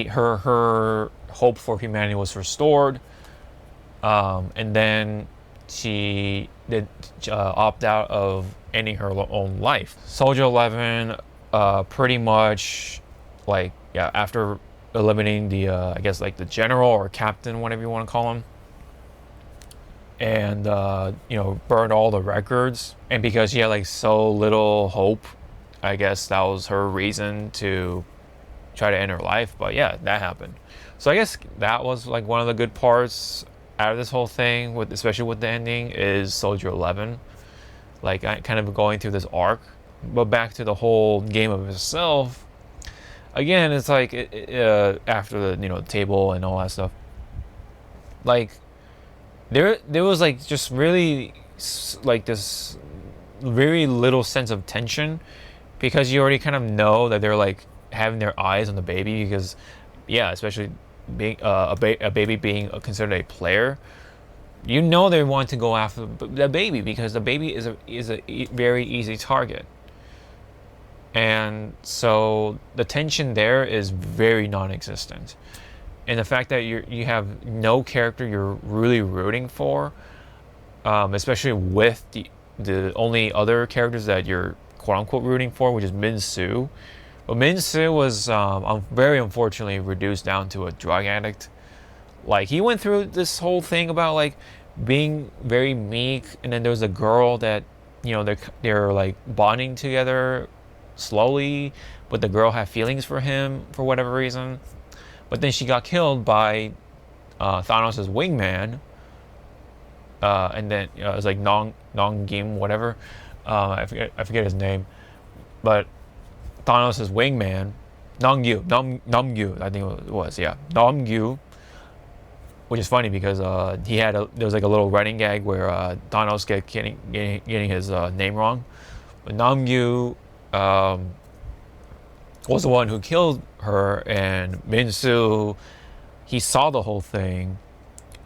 her hope for humanity was restored, and then she did opt out of ending her own life. Soldier 11, pretty much, like, yeah, after eliminating the I guess like the general or captain, whatever you want to call him, and burned all the records, and because she had like so little hope, I guess that was her reason to try to end her life. But yeah, that happened. So I guess that was like one of the good parts out of this whole thing, with especially with the ending, is Soldier 11, like I kind of going through this arc. But back to the whole game of itself, again, it's like after the table and all that stuff, like there was like just really like this very little sense of tension, because you already kind of know that they're like having their eyes on the baby, because yeah, especially being a baby being considered a player, they want to go after the baby, because the baby is a very easy target. And so the tension there is very non-existent, and the fact that you have no character you're really rooting for, especially with the only other characters that you're quote unquote rooting for, which is Min-soo. But Min-soo was very unfortunately reduced down to a drug addict. Like, he went through this whole thing about like being very meek, and then there was a girl that they're like bonding together slowly, but the girl had feelings for him for whatever reason. But then she got killed by Thanos' wingman, and then it was like Nong Gim, whatever. I forget his name, but Thanos' wingman, Namgyu, I think it was, yeah, Namgyu, which is funny because there was like a little running gag where Thanos getting his name wrong, but Namgyu was the one who killed her, and Min-soo, he saw the whole thing,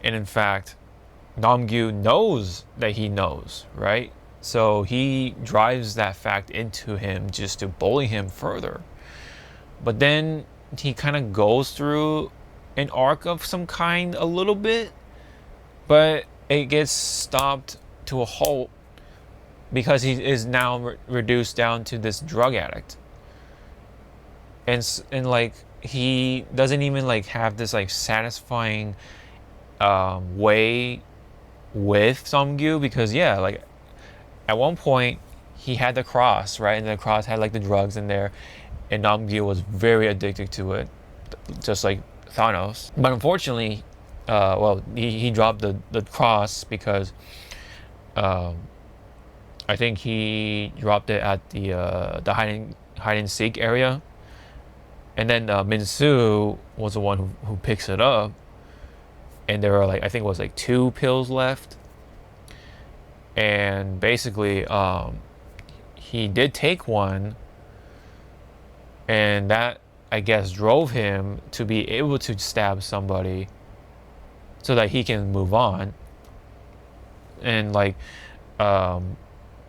and in fact, Namgyu knows that he knows, right? So he drives that fact into him just to bully him further. But then he kind of goes through an arc of some kind a little bit, but it gets stopped to a halt because he is now reduced down to this drug addict. And like, he doesn't even like have this like satisfying way with Samgyu, because yeah, like at one point he had the cross, right, and the cross had like the drugs in there, and Namgyu was very addicted to it, just like Thanos. But unfortunately, he dropped the cross because I think he dropped it at the hide and seek area, and then Min-soo was the one who picks it up, and there were like, I think it was like 2 pills left, and basically he did take one, and that, I guess, drove him to be able to stab somebody so that he can move on. And like,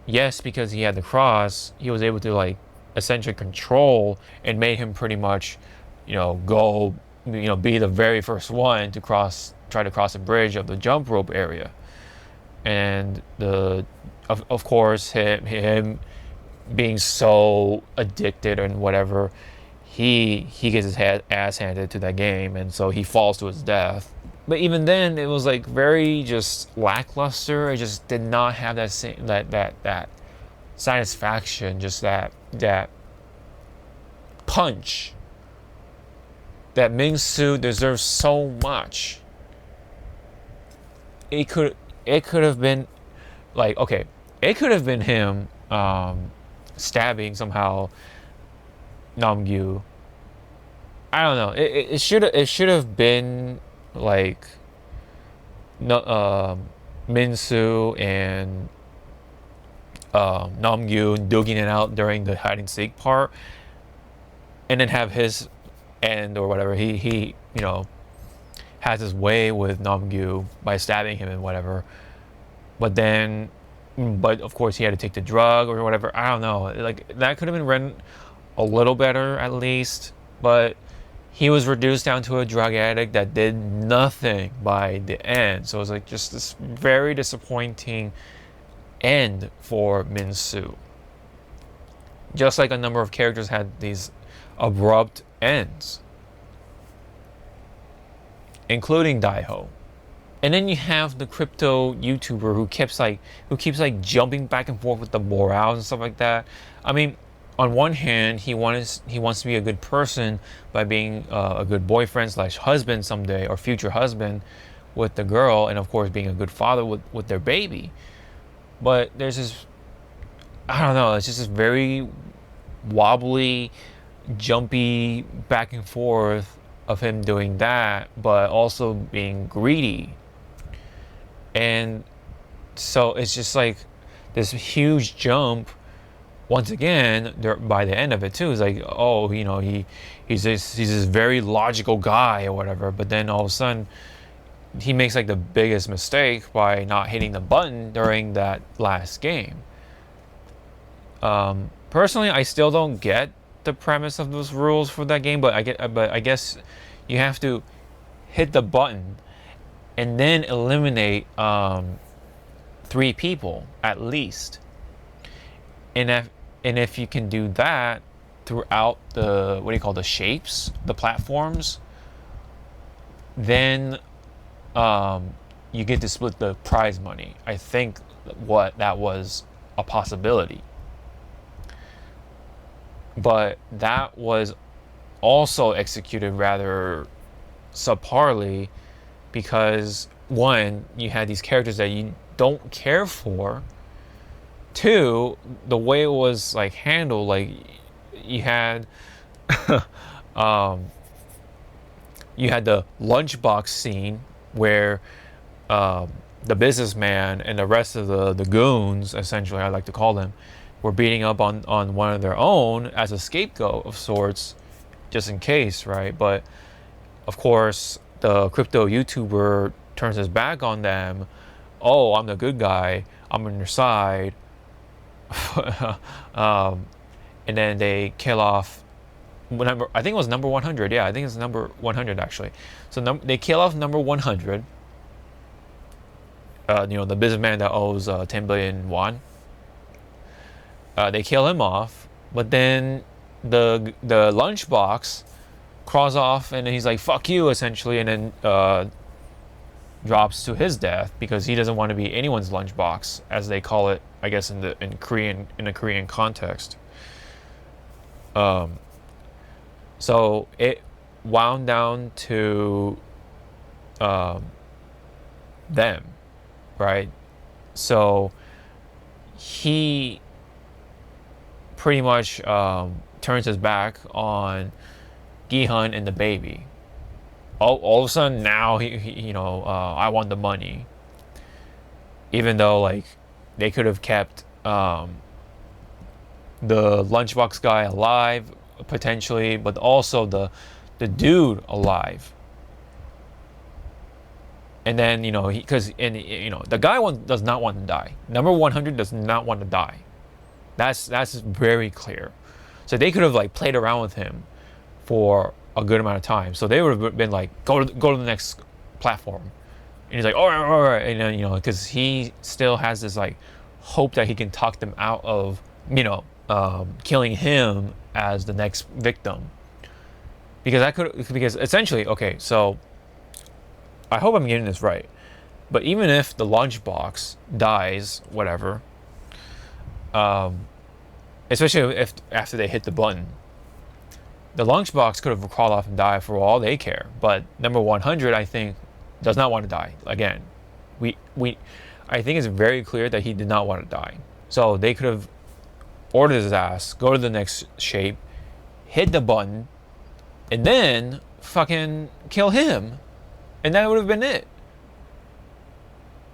yes, because he had the cross, he was able to like essentially control, and made him pretty much go, be the very first one to try to cross the bridge of the jump rope area. And of course, him being so addicted and whatever, he gets his ass handed to that game, and so he falls to his death. But even then, it was like very just lackluster. It just did not have that same that satisfaction, just that punch that Min-soo deserves so much. It could have been like, okay, it could have been him stabbing somehow Namgyu. I don't know. It should have been like Min-soo and Namgyu duking it out during the hide and seek part, and then have his end or whatever. He has his way with Namgyu by stabbing him and whatever. But then but of course he had to take the drug or whatever. I don't know. Like that could have been written a little better at least, but he was reduced down to a drug addict that did nothing by the end. So it was like just this very disappointing end for Min-soo. Just like a number of characters had these abrupt ends, including Daiho. And then you have the crypto YouTuber who keeps like jumping back and forth with the morals and stuff like that. I mean, on one hand, he wants to be a good person by being a good boyfriend slash husband someday, or future husband with the girl, and of course being a good father with their baby. But there's this, I don't know, it's just this very wobbly, jumpy back and forth of him doing that, but also being greedy. And so it's just like this huge jump. Once again, by the end of it too, it's like, oh, you know, he's this very logical guy or whatever. But then all of a sudden, he makes like the biggest mistake by not hitting the button during that last game. Personally, I still don't get the premise of those rules for that game, but I guess you have to hit the button and then eliminate 3 people at least. And if you can do that throughout the shapes, the platforms, then you get to split the prize money. I think that was a possibility. But that was also executed rather subparly because, one, you had these characters that you don't care for. 2, the way it was like handled, like you had you had the lunchbox scene where the businessman and the rest of the goons, essentially I like to call them, were beating up on one of their own as a scapegoat of sorts, just in case, right? But of course, the crypto YouTuber turns his back on them. Oh, I'm the good guy. I'm on your side. And then they kill off I think it was number 100. Yeah, I think it's number 100 actually. So they kill off number 100. The businessman that owes 10 billion won. They kill him off, but then the lunchbox crawls off, and then he's like, "Fuck you," essentially, and then drops to his death because he doesn't want to be anyone's lunchbox, as they call it, I guess in a Korean context. So it wound down to them, right? So he pretty much turns his back on Gi-hun and the baby. All of a sudden now he I want the money, even though like they could have kept the lunchbox guy alive potentially, but also the dude alive. And then the guy does not want to die. Number 100 does not want to die. That's very clear. So they could have like played around with him for a good amount of time. So they would have been like, go to the next platform. And he's like, all right. And then, because he still has this like hope that he can talk them out of, killing him as the next victim. Because essentially, okay, so I hope I'm getting this right. But even if the lunchbox dies, whatever, especially if after they hit the button, the lunchbox could have crawled off and died for all they care. But number 100, I think, does not want to die. Again, I think it's very clear that he did not want to die. So they could have ordered his ass, go to the next shape, hit the button, and then fucking kill him, and that would have been it.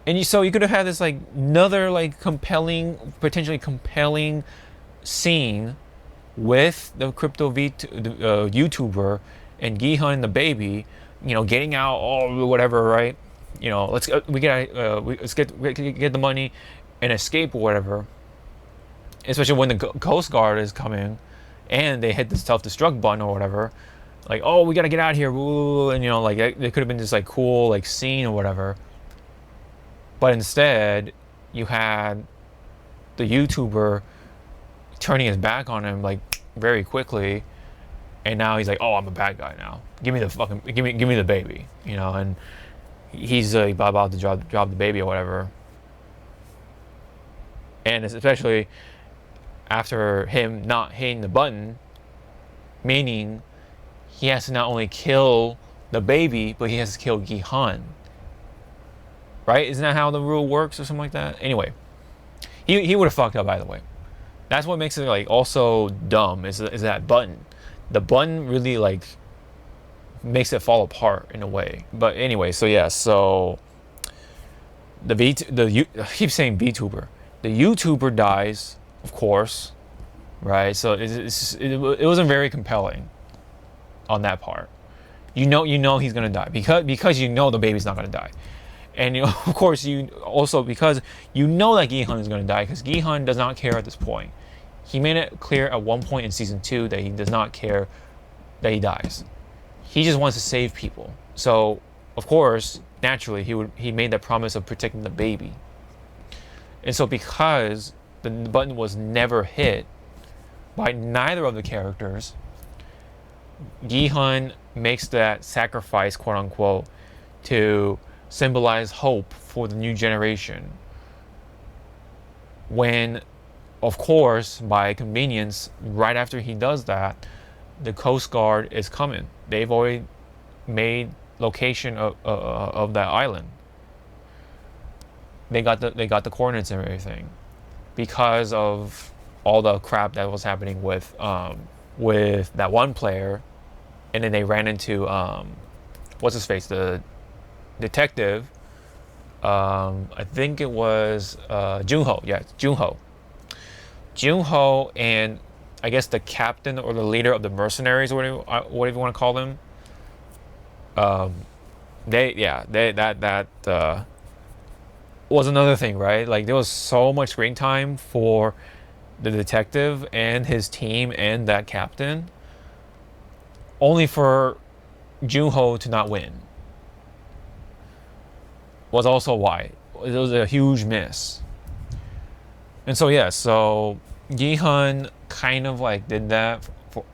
And so you could have had this like another like potentially compelling scene with the crypto YouTuber and Gi-hun and the baby, getting out or whatever, right? Let's get the money, and escape or whatever, especially when the Coast Guard is coming and they hit the self-destruct button or whatever, like, oh, we gotta get out of here, woo, and like it could have been this like cool like scene or whatever, but instead you had the YouTuber turning his back on him like very quickly, and now he's like, oh, I'm a bad guy now, give me the baby, and he's about to drop the baby or whatever. And especially after him not hitting the button, meaning he has to not only kill the baby, but he has to kill Gi-hun. Right? Isn't that how the rule works or something like that? Anyway, he would have fucked up either way. That's what makes it like also dumb is that button. The button really like makes it fall apart in a way. But anyway, so yeah, so I keep saying VTuber. The YouTuber dies, of course, right? So it wasn't very compelling on that part. You know he's gonna die because the baby's not gonna die, and of course you also because that Gi-hun is gonna die because Gi-hun does not care at this point. He made it clear at one point in season 2 that he does not care that he dies. He just wants to save people. So of course, naturally, he made that promise of protecting the baby. And so because the button was never hit by neither of the characters, Gi-hun makes that sacrifice, quote unquote, to symbolize hope for the new generation. When, of course, by convenience, right after he does that, the Coast Guard is coming. They've already made location of that island. They got the coordinates and everything because of all the crap that was happening with that one player, and then they ran into what's his face, the detective. I think it was Junho. Yeah, Junho, and I guess the captain or the leader of the mercenaries, or whatever you want to call them. That was another thing, right? Like there was so much screen time for the detective and his team and that captain, only for Junho to not win. Was also why it was a huge miss. And so yeah, so Gi-hun kind of like did that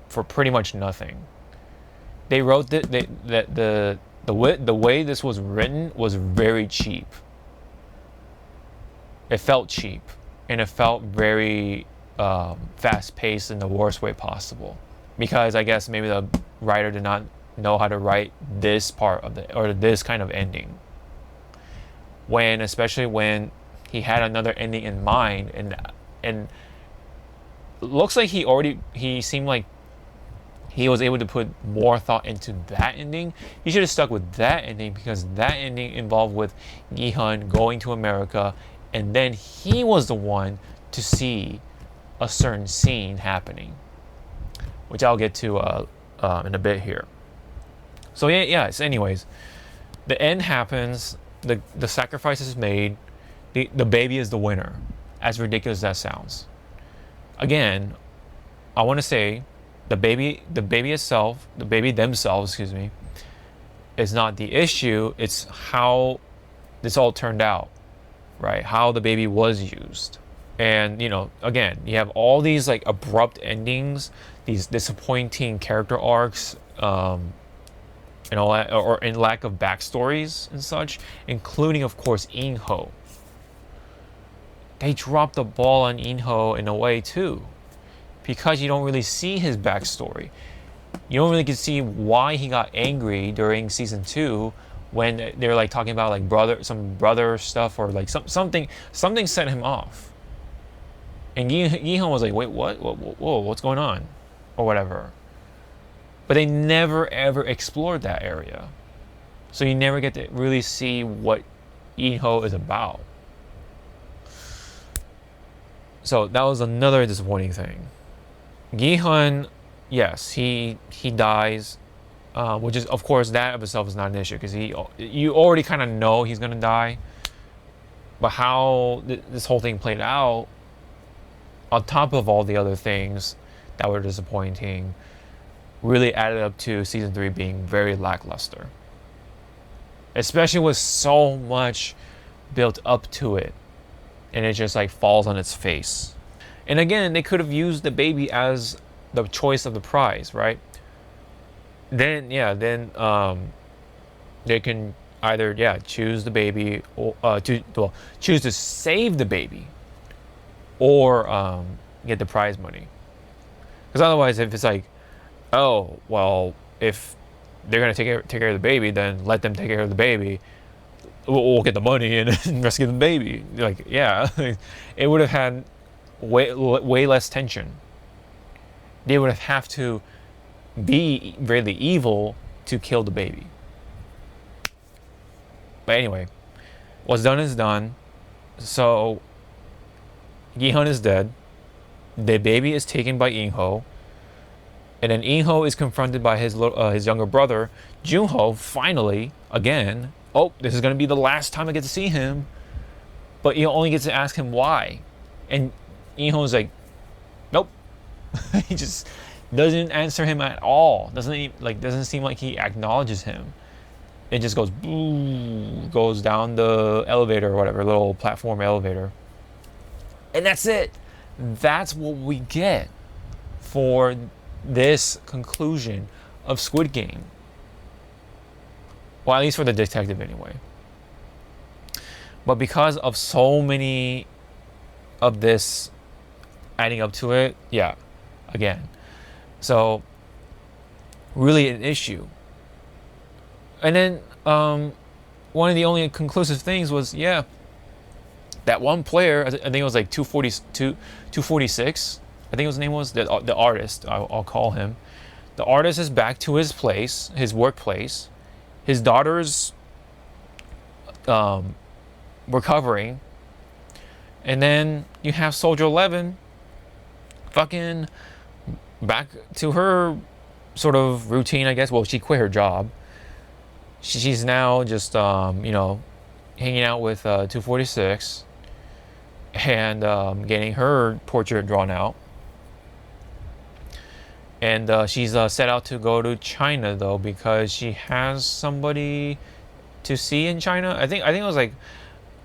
for pretty much nothing. They wrote the way this was written was very cheap. It felt cheap, and it felt very fast-paced in the worst way possible. Because I guess maybe the writer did not know how to write this part of or this kind of ending. Especially when he had another ending in mind, and looks like he seemed like he was able to put more thought into that ending. He should have stuck with that ending because that ending involved with Gi-hun going to America, and then he was the one to see a certain scene happening, which I'll get to in a bit here. So yeah. So anyways, the end happens. The sacrifice is made. The baby is the winner, as ridiculous as that sounds. Again, I want to say the baby themselves, is not the issue. It's how this all turned out, right? How the baby was used. And again, you have all these like abrupt endings, these disappointing character arcs, and all that, or in lack of backstories and such, including of course In-ho. They dropped the ball on In-ho in a way too, because you don't really see his backstory. You don't really get to see why he got angry during season 2 when they're like talking about like some brother stuff, or like something set him off. And Gi-hun was like, wait, what? Whoa, what's going on? Or whatever. But they never ever explored that area. So you never get to really see what In-ho is about. So that was another disappointing thing. Gi-hun, yes, he dies, which is, of course, that of itself is not an issue because you already kind of know he's gonna die. But how this whole thing played out, on top of all the other things that were disappointing, really added up to season 3 being very lackluster. Especially with so much built up to it, and it just like falls on its face. And again, they could have used the baby as the choice of the prize, right? Then yeah, then they can either choose the baby, or choose to save the baby, or get the prize money. Because otherwise, if it's like, oh well, if they're gonna take care of the baby, then let them take care of the baby. We'll get the money and rescue the baby. Like, yeah, it would have had way less tension. They would have to be really evil to kill the baby. But anyway, what's done is done. So Gi-hun is dead. The baby is taken by In-ho. And then In-ho is confronted by his younger brother, Jun-ho, finally, again. Oh, this is going to be the last time I get to see him. But you only get to ask him why. And In-ho's like, nope. He just doesn't answer him at all. Doesn't seem like he acknowledges him. It just goes down the elevator or whatever, little platform elevator. And that's it. That's what we get for this conclusion of Squid Game. Well, at least for the detective anyway. But because of so many of this adding up to it, yeah, again. So, really an issue. And then one of the only conclusive things was, that one player, I think it was like 246, I think his name was, the artist, I'll call him. The artist is back to his place, his workplace. His daughter's recovering. And then you have Soldier 11 fucking back to her sort of routine, I guess. Well, she quit her job. She's now just, hanging out with 246 and getting her portrait drawn out. And she's set out to go to China, though, because she has somebody to see in China. I think it was like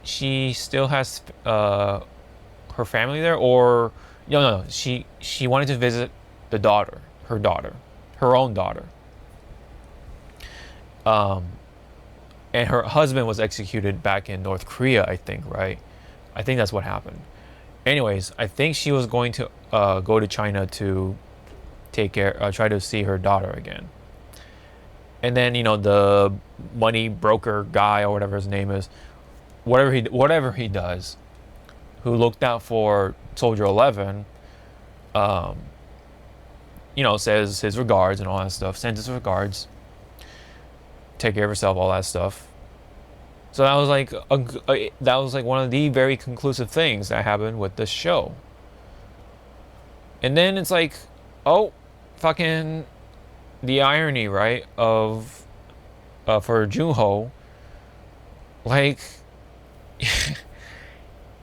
she still has her family there, or no. She wanted to visit her own daughter. And her husband was executed back in North Korea, I think, right? I think that's what happened. Anyways, I think she was going to go to China to try to see her daughter again. And then, the money broker guy or whatever his name is, whatever he does, who looked out for Soldier 11, says his regards and all that stuff, sends his regards, take care of herself, all that stuff. So that was like one of the very conclusive things that happened with this show. And then it's like, oh, fucking the irony, right, of for Jun-ho, like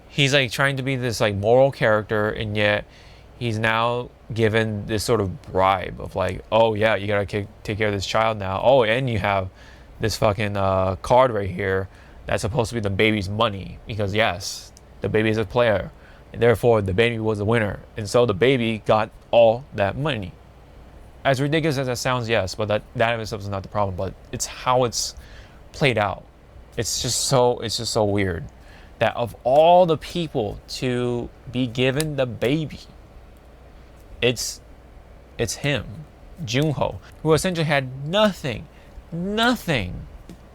he's like trying to be this like moral character, and yet he's now given this sort of bribe of like, oh yeah, you gotta take care of this child now. Oh, and you have this fucking card right here that's supposed to be the baby's money, because yes, the baby is a player, and therefore the baby was a winner, and so the baby got all that money. As ridiculous as that sounds, yes, but that of itself is not the problem. But it's how it's played out. It's just so weird that of all the people to be given the baby, it's him, Jun-ho, who essentially had nothing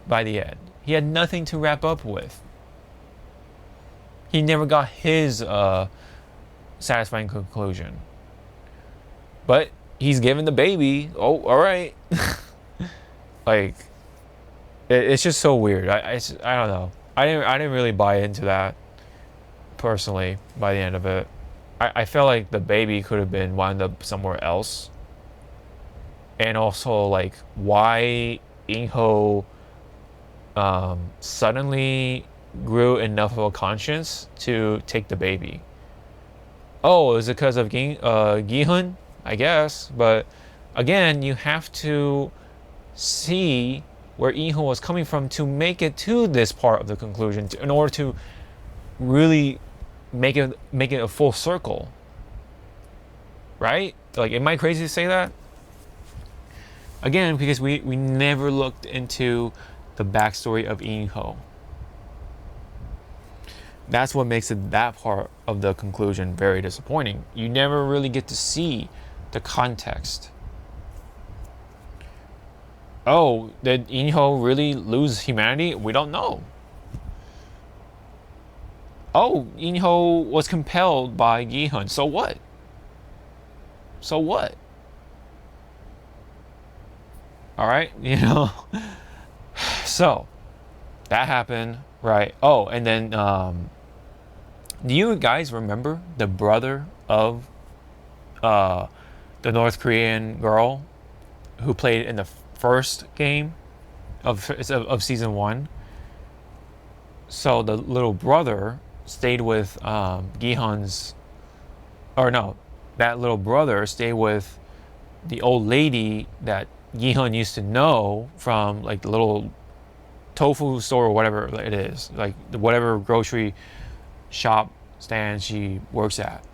by the end. He had nothing to wrap up with. He never got his satisfying conclusion. But he's given the baby. Oh, all right. Like, it's just so weird. I don't know. I didn't really buy into that personally by the end of it. I felt like the baby could have been wound up somewhere else. And also, like, why In-ho suddenly grew enough of a conscience to take the baby. Oh, is it because of Gihun? I guess, but again, you have to see where Ihun was coming from to make it to this part of the conclusion, in order to really make it a full circle, right? Like, am I crazy to say that? Again, because we never looked into the backstory of Inho. That's what makes it, that part of the conclusion, very disappointing. You never really get to see the context. Oh, did Inho really lose humanity? We don't know. Oh, Inho was compelled by Gihun. So what? So what? All right, So that happened, right? Oh, and then do you guys remember the brother of the North Korean girl who played in the first game of season 1? So the little brother stayed with Gihun's, or no, that little brother stayed with the old lady that Gihun used to know from, like, the little tofu store or whatever it is, like whatever grocery shop stand she works at.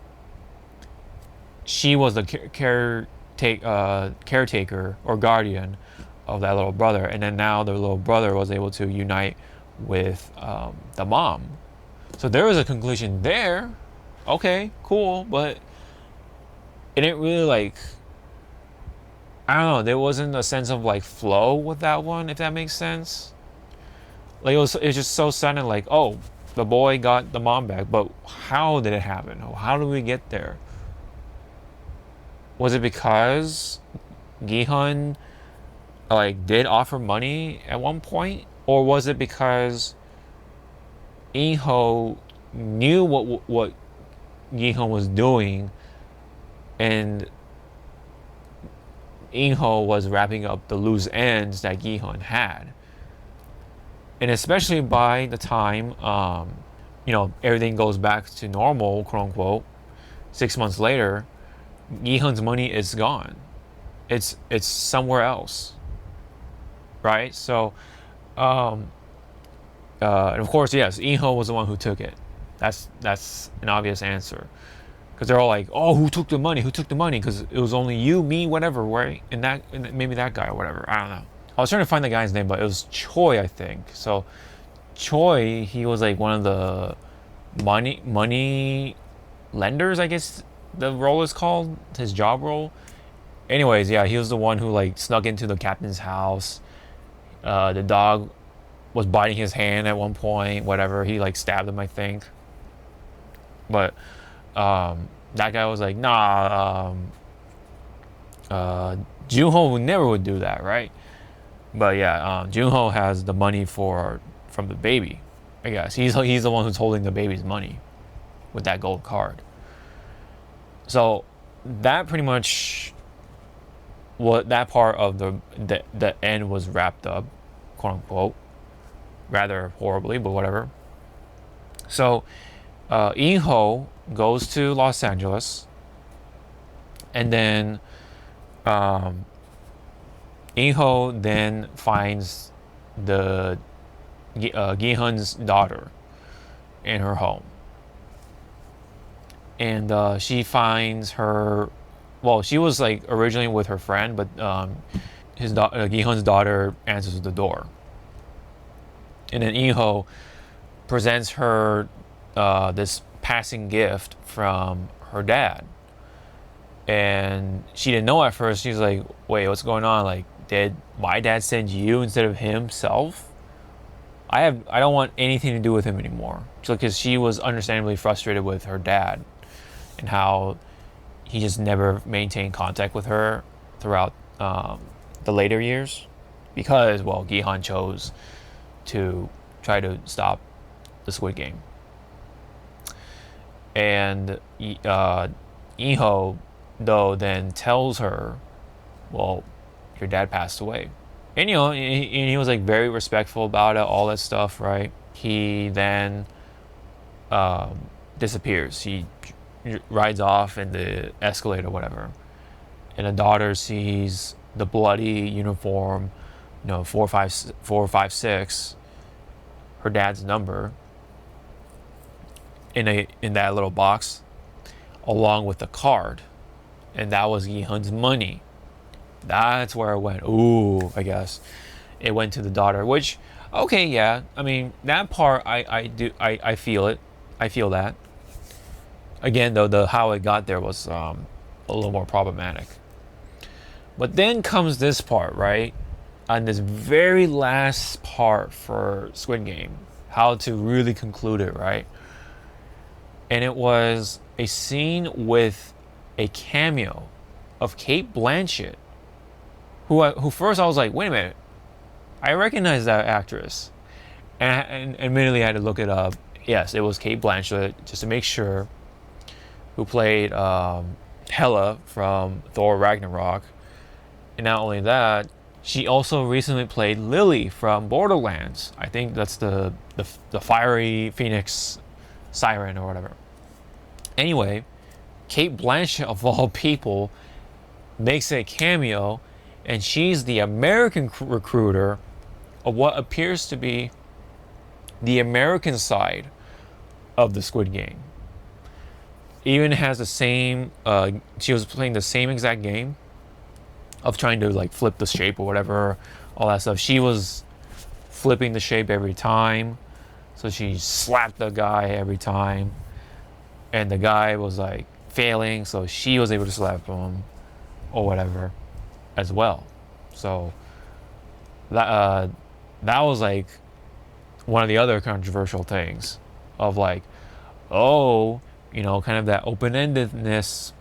She was the caretaker or guardian of that little brother, and then now the little brother was able to unite with the mom. So there was a conclusion there. Okay, cool, but it didn't really, like, I don't know, there wasn't a sense of, like, flow with that one, if that makes sense. Like, it was just so sudden, like, oh, the boy got the mom back, but how did it happen? How did we get there? Was it because Gihun, like, did offer money at one point, or was it because Inho knew what Gihun was doing, and Inho was wrapping up the loose ends that Gihun had? And especially by the time everything goes back to normal, quote unquote, 6 months later, Gihun's money is gone. It's somewhere else, right? So, and of course, yes, Inho was the one who took it. That's an obvious answer, because they're all like, "Oh, who took the money? Who took the money?" Because it was only you, me, whatever, right? And maybe that guy or whatever. I don't know. I was trying to find the guy's name, but it was Choi, I think. So Choi, he was like one of the money lenders, I guess the role is called, his job role. Anyways, yeah, he was the one who, like, snuck into the captain's house. The dog was biting his hand at one point, whatever. He, like, stabbed him, I think. But that guy was like, nah, Junho never would do that, right? But yeah, Junho has the money from the baby. I guess he's the one who's holding the baby's money with that gold card. So that pretty much, what that part of the end was wrapped up, quote unquote, rather horribly, but whatever. So Inho goes to Los Angeles, and then Inho then finds the Gihun's daughter in her home, and she finds her. Well, she was, like, originally with her friend, but Gihun's daughter answers the door, and then Inho presents her this passing gift from her dad, and she didn't know at first. She's like, "Wait, what's going on? Like, did my dad send you instead of himself? I don't want anything to do with him anymore." Because she was understandably frustrated with her dad and how he just never maintained contact with her throughout the later years, because, well, Gihun chose to try to stop the Squid Game. And Inho, though, then tells her, well, your dad passed away. And he was, like, very respectful about it, all that stuff, right? he then disappears. He rides off in the escalator or whatever. And the daughter sees the bloody uniform, 456, her dad's number, in that little box, along with the card, and that was Yi-hun's money. That's where it went. Ooh, I guess it went to the daughter. Which, okay, yeah. I mean, that part, I feel it. I feel that. Again, though, the how it got there was a little more problematic. But then comes this part, right? On this very last part for Squid Game, how to really conclude it, right? And it was a scene with a cameo of Cate Blanchett, who first I was like, wait a minute, I recognize that actress, and admittedly I had to look it up. Yes, it was Cate Blanchett, just to make sure, who played Hela from Thor Ragnarok. And not only that, she also recently played Lily from Borderlands. I think that's the fiery phoenix siren or whatever. Anyway, Cate Blanchett, of all people, makes a cameo, and she's the American recruiter of what appears to be the American side of the Squid Game. Even has the same, she was playing the same exact game of trying to like flip the shape or whatever, all that stuff. She was flipping the shape every time, so she slapped the guy every time, and the guy was like failing, so she was able to slap him or whatever as well. So that was like one of the other controversial things of like, oh, kind of that open-endedness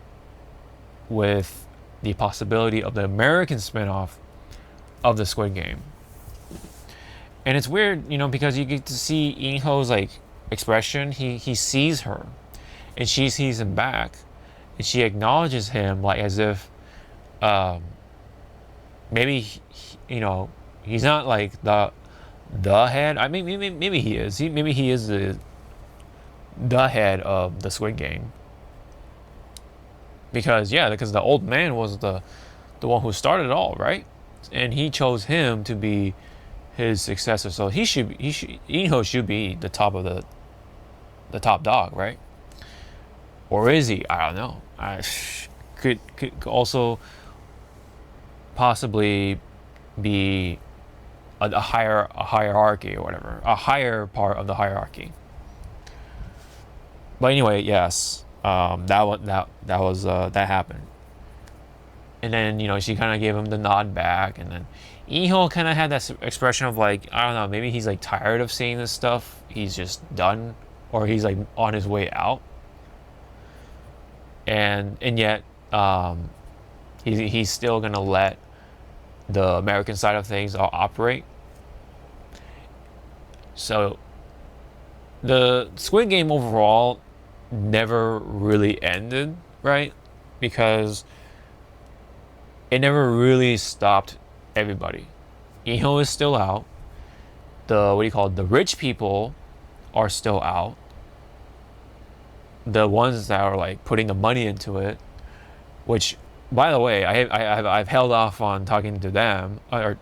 with the possibility of the American spinoff of the Squid Game. And it's weird, because you get to see In-ho's like expression. He sees her, and she sees him back, and she acknowledges him like as if maybe he's not like the head. I mean, maybe he is. Maybe he is the head of the Squid Game. Because the old man was the one who started it all, right? And he chose him to be his successor. So In-ho should be the top of the top dog, right? Or is he? I don't know. I could also possibly be a hierarchy or whatever, a higher part of the hierarchy. But anyway, yes. That happened, and then she kind of gave him the nod back, and then In-ho kind of had that expression of like, I don't know, maybe he's like tired of seeing this stuff, he's just done, or he's like on his way out, and yet he's still gonna let the American side of things operate. So the Squid Game overall never really ended, right? Because it never really stopped everybody. In-ho is still out. The rich people are still out. The ones that are like putting the money into it, which, by the way, I've held off on talking to them, or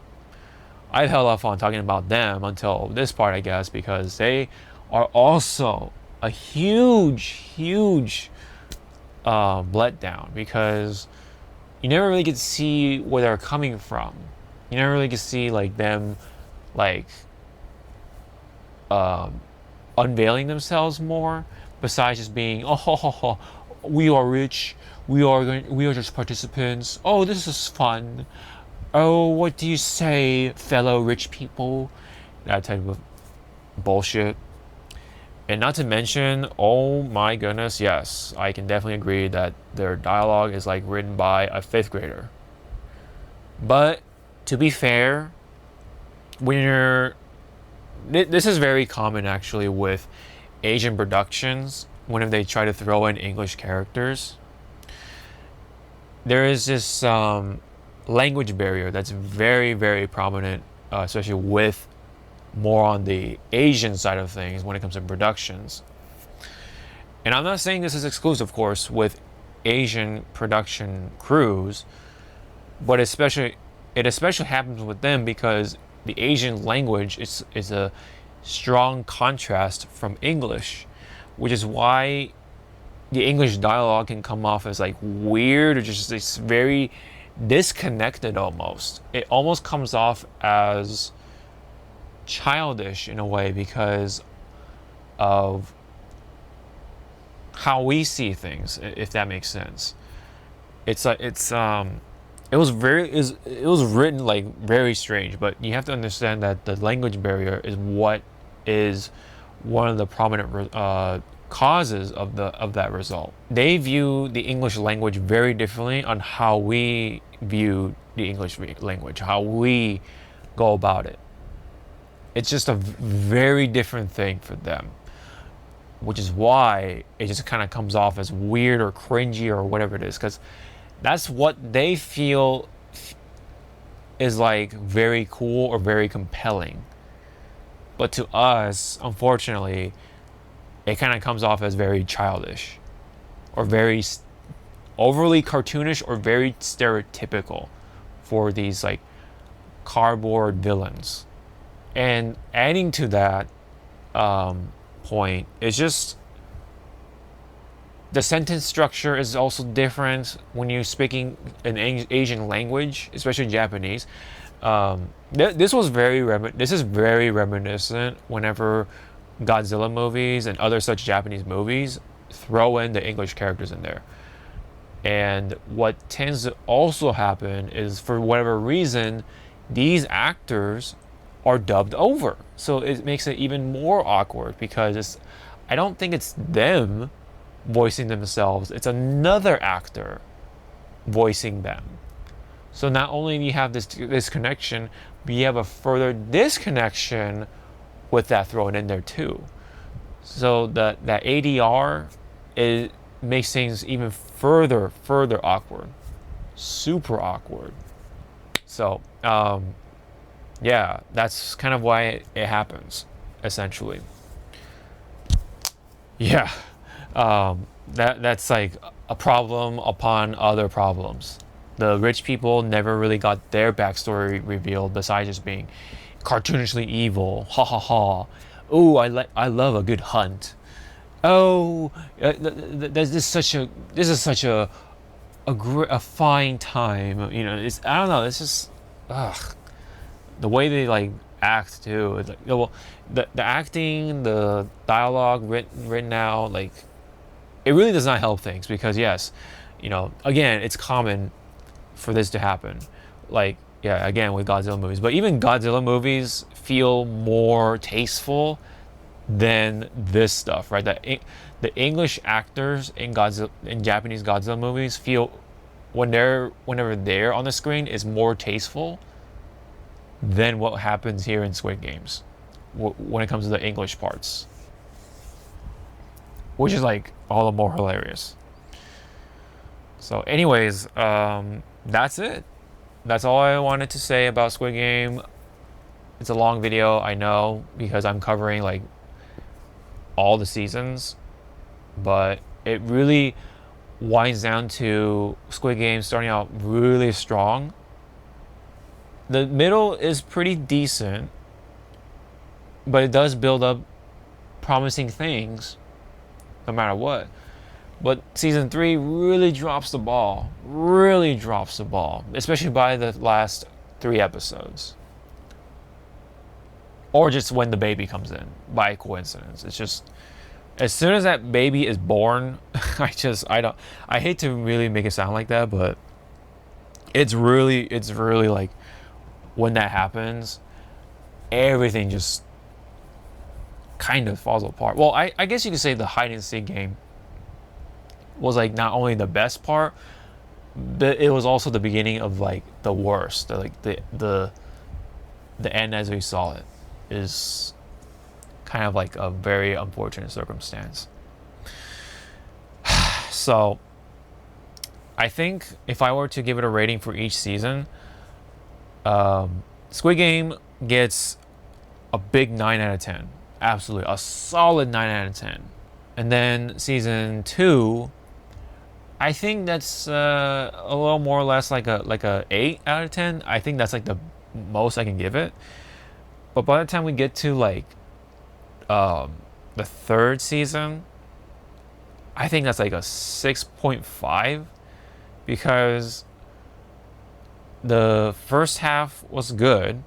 I've held off on talking about them until this part, I guess, because they are also a huge letdown, because you never really get to see where they're coming from. You never really get to see like them like unveiling themselves more, besides just being, oh, we are rich, we are just participants, oh, this is fun, oh, what do you say, fellow rich people, that type of bullshit. And not to mention, oh my goodness, yes, I can definitely agree that their dialogue is like written by a 5th grader. But to be fair, this is very common actually with Asian productions, whenever they try to throw in English characters. There is this language barrier that's very, very prominent, especially with more on the Asian side of things when it comes to productions. And I'm not saying this is exclusive, of course, with Asian production crews, but it especially happens with them because the Asian language is a strong contrast from English, which is why the English dialogue can come off as like weird or just it's very disconnected almost. It almost comes off as childish in a way because of how we see things, if that makes sense. It was it was written like very strange, but you have to understand that the language barrier is what is one of the prominent causes of that result. They view the English language very differently on how we view the English language, how we go about it. It's just a very different thing for them, which is why it just kind of comes off as weird or cringy or whatever it is, because that's what they feel is like very cool or very compelling. But to us, unfortunately, it kind of comes off as very childish or very overly cartoonish or very stereotypical for these like cardboard villains. And adding to that point, it's just the sentence structure is also different when you're speaking an Asian language, especially Japanese. This is very reminiscent whenever Godzilla movies and other such Japanese movies throw in the English characters in there. And what tends to also happen is, for whatever reason, these actors are dubbed over. So it makes it even more awkward because I don't think it's them voicing themselves, it's another actor voicing them. So not only do you have this connection, but you have a further disconnection with that thrown in there too. So that ADR makes things even further awkward, super awkward. So yeah, that's kind of why it happens, essentially. Yeah, that's like a problem upon other problems. The rich people never really got their backstory revealed besides just being cartoonishly evil. Ha ha ha. Oh, I love a good hunt. Oh, this is such a fine time. You know, I don't know. It's just the way they like act too. It's like, well, the acting, the dialogue written out, like it really does not help things because yes, you know, again, it's common for this to happen. Like yeah, again with Godzilla movies, but even Godzilla movies feel more tasteful than this stuff, right? The English actors in Japanese Godzilla movies feel whenever they're on the screen is more tasteful than what happens here in Squid Games when it comes to the English parts, which is like all the more hilarious. So anyways, that's it. That's all I wanted to say about Squid Game. It's a long video, I know, because I'm covering like all the seasons, but it really winds down to Squid Game starting out really strong. The middle is pretty decent, but it does build up promising things no matter what. But season 3 really drops the ball, especially by the last 3 episodes. Or just when the baby comes in by coincidence. It's just as soon as that baby is born, I hate to really make it sound like that, but it's really like when that happens, everything just kind of falls apart. Well, I guess you could say the hide and seek game was like not only the best part, but it was also the beginning of like the worst. Like the end as we saw it is kind of like a very unfortunate circumstance. So I think if I were to give it a rating for each season, Squid Game gets a big 9 out of 10. Absolutely, a solid 9 out of 10. And then season 2, I think that's a little more or less like a 8 out of 10. I think that's like the most I can give it. But by the time we get to like the third season, I think that's like a 6.5, because the first half was good,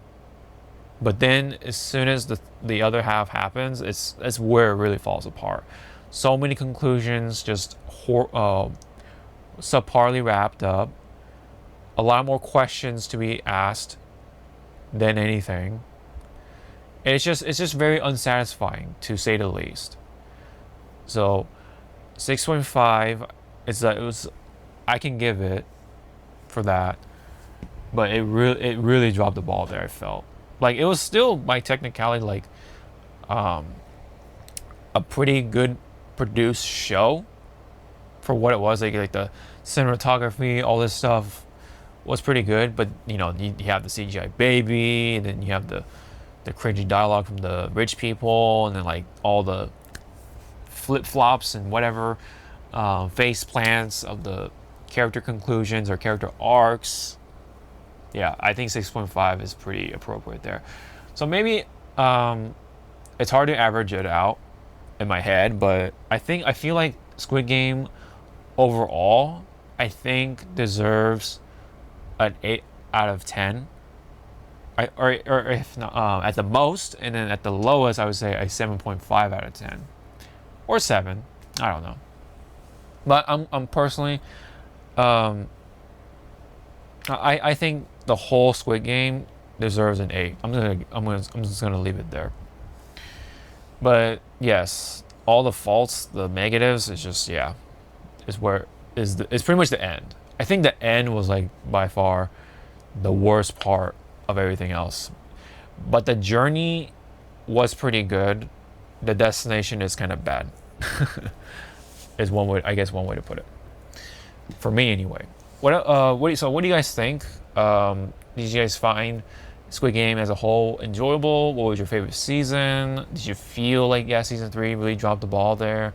but then as soon as the other half happens, it's where it really falls apart. So many conclusions, just subparly wrapped up. A lot more questions to be asked than anything. And it's just very unsatisfying, to say the least. So 6.5 I can give it for that, but it really dropped the ball there. I felt like it was still, by technicality, like a pretty good produced show for what it was. Like the cinematography, all this stuff was pretty good, but you have the CGI baby, and then you have the cringy dialogue from the rich people, and then like all the flip-flops and whatever face plants of the character conclusions or character arcs. Yeah, I think 6.5 is pretty appropriate there. So maybe it's hard to average it out in my head, but I feel like Squid Game overall, I think, deserves an 8 out of 10. Or if not, at the most, and then at the lowest, I would say a 7.5 out of 10, or 7. I don't know, but I'm personally, I think the whole Squid Game deserves an 8. I'm just gonna leave it there. But yes, all the faults, the negatives, is just, yeah, is where is pretty much the end. I think the end was like by far the worst part of everything else, but the journey was pretty good. The destination is kind of bad. Is one way, I guess, one way to put it, for me anyway. What do you guys think? Did you guys find Squid Game as a whole enjoyable? What was your favorite season? Did you feel like, yeah, season 3 really dropped the ball there?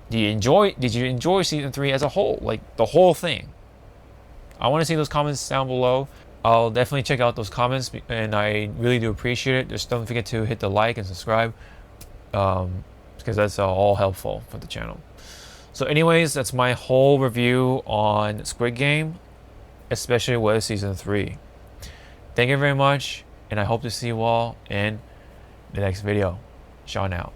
Did you enjoy season 3 as a whole, like the whole thing? I want to see those comments down below. I'll definitely check out those comments, and I really do appreciate it. Just don't forget to hit the like and subscribe, because that's all helpful for the channel. So anyways, that's my whole review on Squid Game, especially with season 3. Thank you very much, and I hope to see you all in the next video. Sean out.